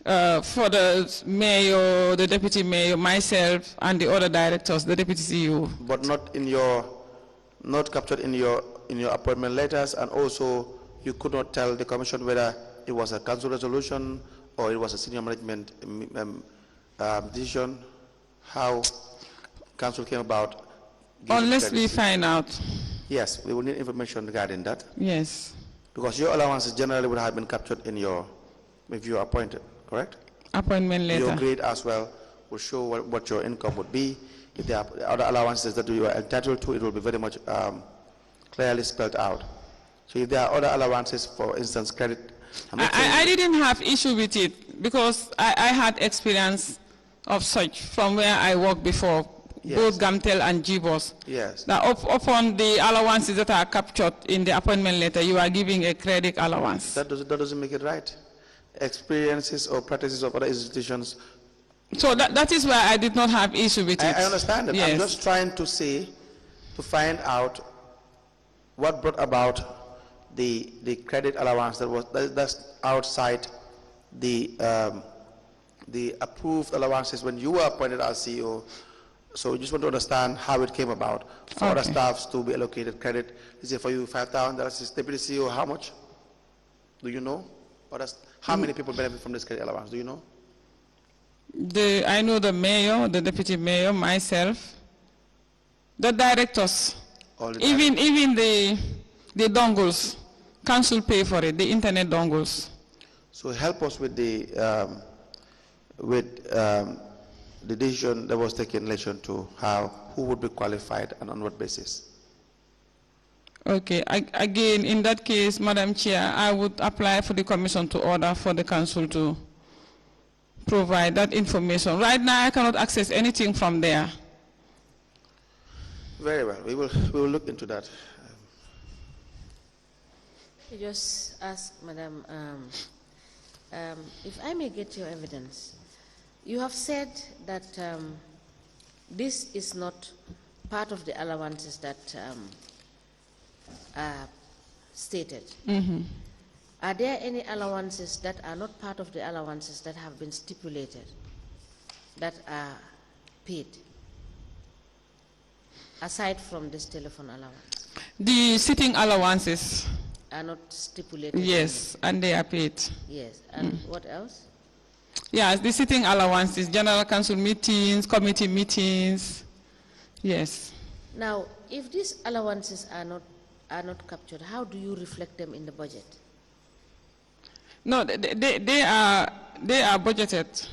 for the mayor, the deputy mayor, myself, and the other directors, the deputy CEO. But not captured in your appointment letters, and also you could not tell the commission whether it was a council resolution or it was a senior management decision. How council came about? Unless we find out. Yes, we will need information regarding that. Yes. Because your allowances generally would have been captured in if you are appointed, correct? Appointment letter. Your grade as well will show what your income would be. If there are other allowances that you are entitled to, it will be very much clearly spelled out. So if there are other allowances, for instance, credit. I didn't have issue with it, because I had experience of such from where I worked before. Yes. Both Gamtel and GBOS. Yes. Now, upon the allowances that are captured in the appointment letter, you are giving a credit allowance. That doesn't make it right. Experiences or practices of other institutions. So that is why I did not have issue with it. I understand that. Yes. I'm just trying to find out what brought about the credit allowance that's outside the approved allowances when you were appointed as CEO. So we just want to understand how it came about for other staffs to be allocated credit. Is it for you $5,000? Deputy CEO, how much? Do you know? How many people benefit from this credit allowance? Do you know? I know the mayor, the deputy mayor, myself, the directors, even the The dongles, council pay for it, the internet dongles. So help us with the decision that was taken in relation to who would be qualified and on what basis. Okay, again, in that case, Madam Chair, I would apply for the commission to order for the council to provide that information. Right now, I cannot access anything from there. Very well, we will look into that. I just ask, Madam, if I may get your evidence. You have said that this is not part of the allowances that are stated. Are there any allowances that are not part of the allowances that have been stipulated, that are paid, aside from this telephone allowance? The sitting allowances. Are not stipulated? Yes, and they are paid. Yes, and what else? Yes, the sitting allowances, general council meetings, committee meetings, yes. Now, if these allowances are not captured, how do you reflect them in the budget? No, they are budgeted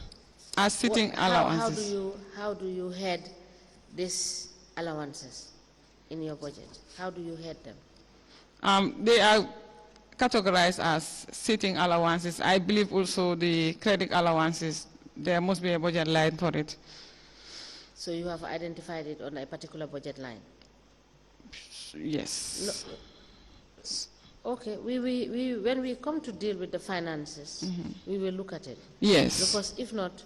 as sitting allowances. How do you head these allowances in your budget? How do you head them? They are categorized as sitting allowances. I believe also the credit allowances, there must be a budget line for it. So you have identified it on a particular budget line? Yes. No. Okay, when we come to deal with the finances, we will look at it. Yes. Because if not,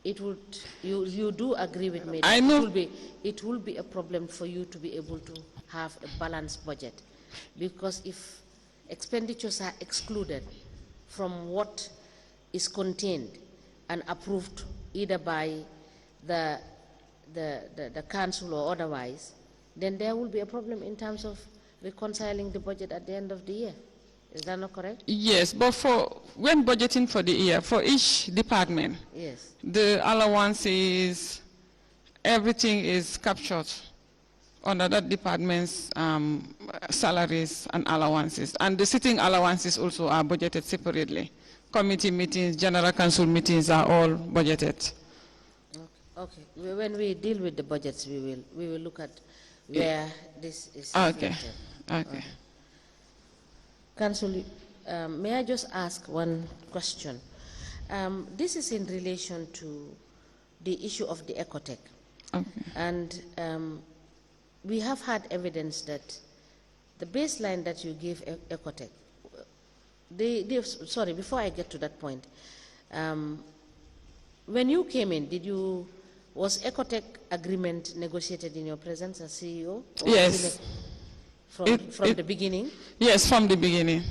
it would, you do agree with me that I know. it will be a problem for you to be able to have a balanced budget. Because if expenditures are excluded from what is contained and approved either by the council or otherwise, then there will be a problem in terms of reconciling the budget at the end of the year. Is that not correct? Yes, but when budgeting for the year, for each department, yes, the allowances, everything is captured under that department's salaries and allowances. And the sitting allowances also are budgeted separately. Committee meetings, general council meetings are all budgeted. Okay. When we deal with the budgets, we will look at where this is Okay. reflected. Okay. Council, may I just ask one question? This is in relation to the issue of the ecotech. Okay. And we have had evidence that the baseline that you gave ecotech, sorry, before I get to that point, when you came in, was ecotech agreement negotiated in your presence as CEO? Yes. From the beginning? Yes, from the beginning.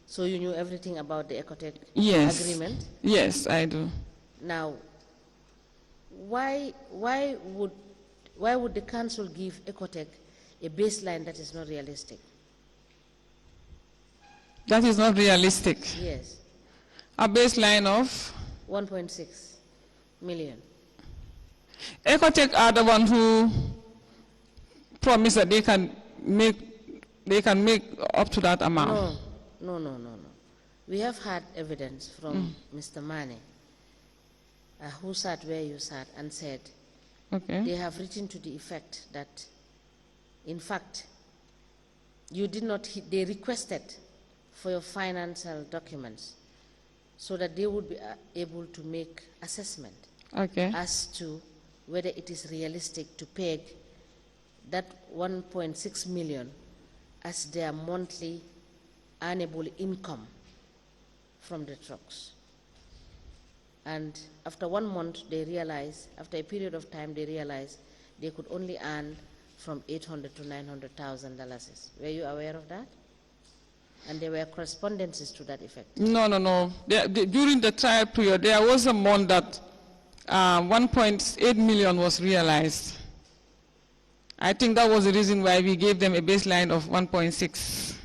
So you knew everything about the ecotech agreement? Yes, I do. Now, why would the council give ecotech a baseline that is not realistic? That is not realistic. Yes. A baseline of? 1.6 million. Ecotech are the ones who promise that they can make up to that amount. No. We have had evidence from Mr. Mane, who sat where you sat and said, okay, they have written to the effect that, in fact, you did not, they requested for your financial documents so that they would be able to make assessment as to whether it is realistic to peg that 1.6 million as their monthly earnable income from the trucks. And after 1 month, they realized, after a period of time, they realized they could only earn from $800,000 to $900,000. Were you aware of that? And there were correspondences to that effect. No. During the trial period, there was a month that 1.8 million was realized. I think that was the reason why we gave them a baseline of 1.6.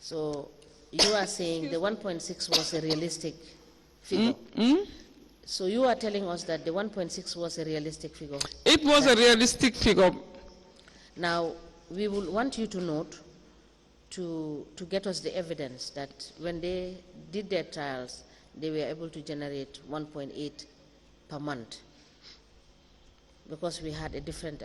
So you are saying the 1.6 was a realistic figure? So you are telling us that the 1.6 was a realistic figure? It was a realistic figure. Now, we will want you to note to get us the evidence that when they did their trials, they were able to generate 1.8 per month, because we had different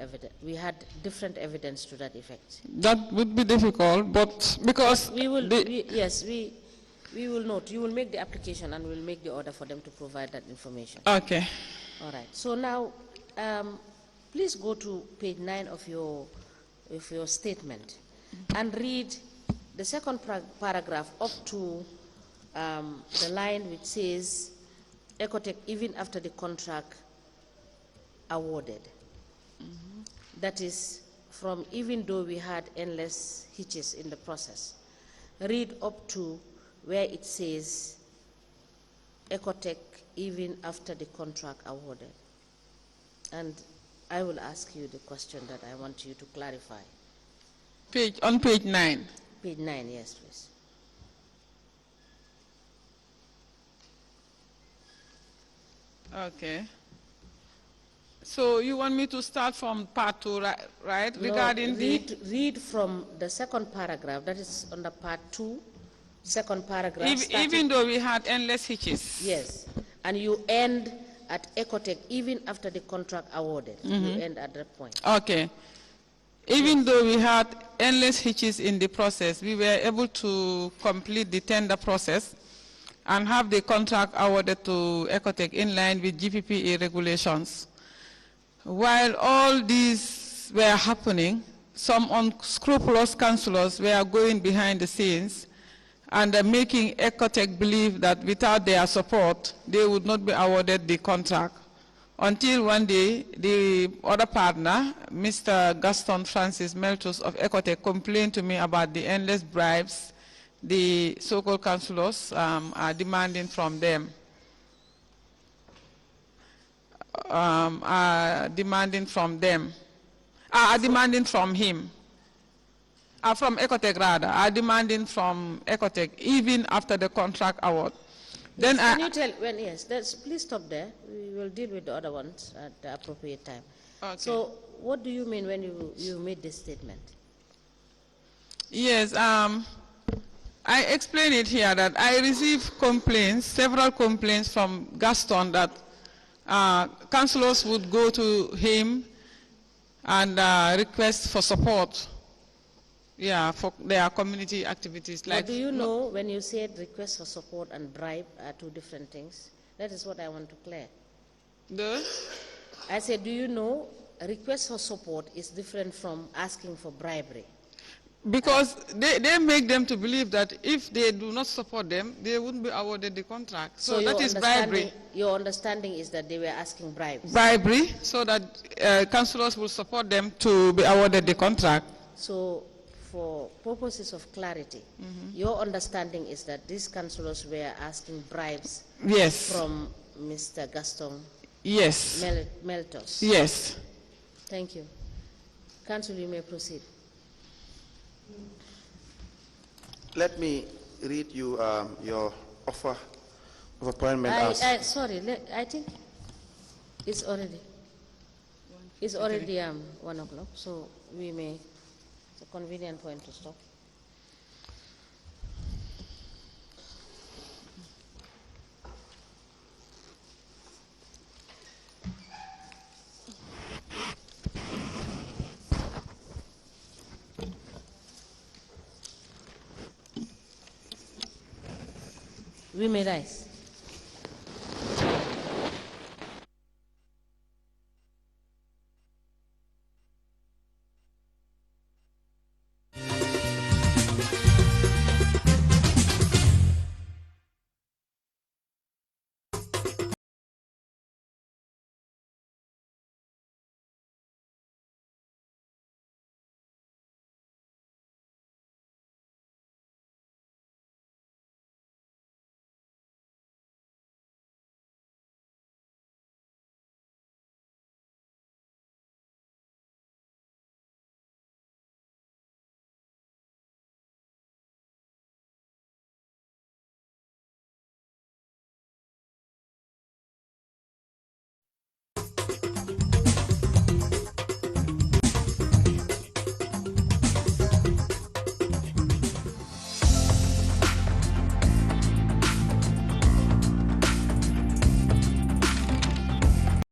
evidence to that effect. That would be difficult, but because We will, we will note. You will make the application and we'll make the order for them to provide that information. Okay. All right. So now, please go to page 9 of your statement and read the second paragraph up to the line which says, Ecotech, even after the contract awarded. That is from even though we had endless hitches in the process. Read up to where it says Ecotech even after the contract awarded. And I will ask you the question that I want you to clarify. On page 9. Page 9, yes, please. Okay. So you want me to start from part 2, right? No, Regarding read from the second paragraph, that is under part 2, second paragraph. Even though we had endless hitches. Yes, and you end at Ecotech even after the contract awarded. You end at that point. Okay. Even though we had endless hitches in the process, we were able to complete the tender process and have the contract awarded to Ecotech in line with GPPA regulations. While all these were happening, some unscrupulous councillors were going behind the scenes and making Ecotech believe that without their support, they would not be awarded the contract. Until one day, the other partner, Mr. Gaston Francis Meltus of Ecotech, complained to me about the endless bribes the so-called councillors are demanding from them. Demanding from him. From Ecotech rather, are demanding from Ecotech even after the contract award. Yes, then can you tell when? Yes, please stop there. We will deal with the other ones at the appropriate time. Okay. So, what do you mean when you made this statement? Yes, I explain it here that I received complaints, several complaints from Gaston that councillors would go to him and request for support, for their community activities. But do you know when you said request for support and bribe are two different things? That is what I want to clear. I said, do you know request for support is different from asking for bribery? Because they make them to believe that if they do not support them, they wouldn't be awarded the contract. So that is bribery. Your understanding is that they were asking bribes? Bribery, so that councillors will support them to be awarded the contract. So for purposes of clarity, your understanding is that these councillors were asking bribes from Mr. Gaston Meltos? Yes. Thank you. Council, you may proceed. Let me read you your offer of appointment. Sorry, I think it's already 1 o'clock, so we may, it's a convenient point to stop. We may rise.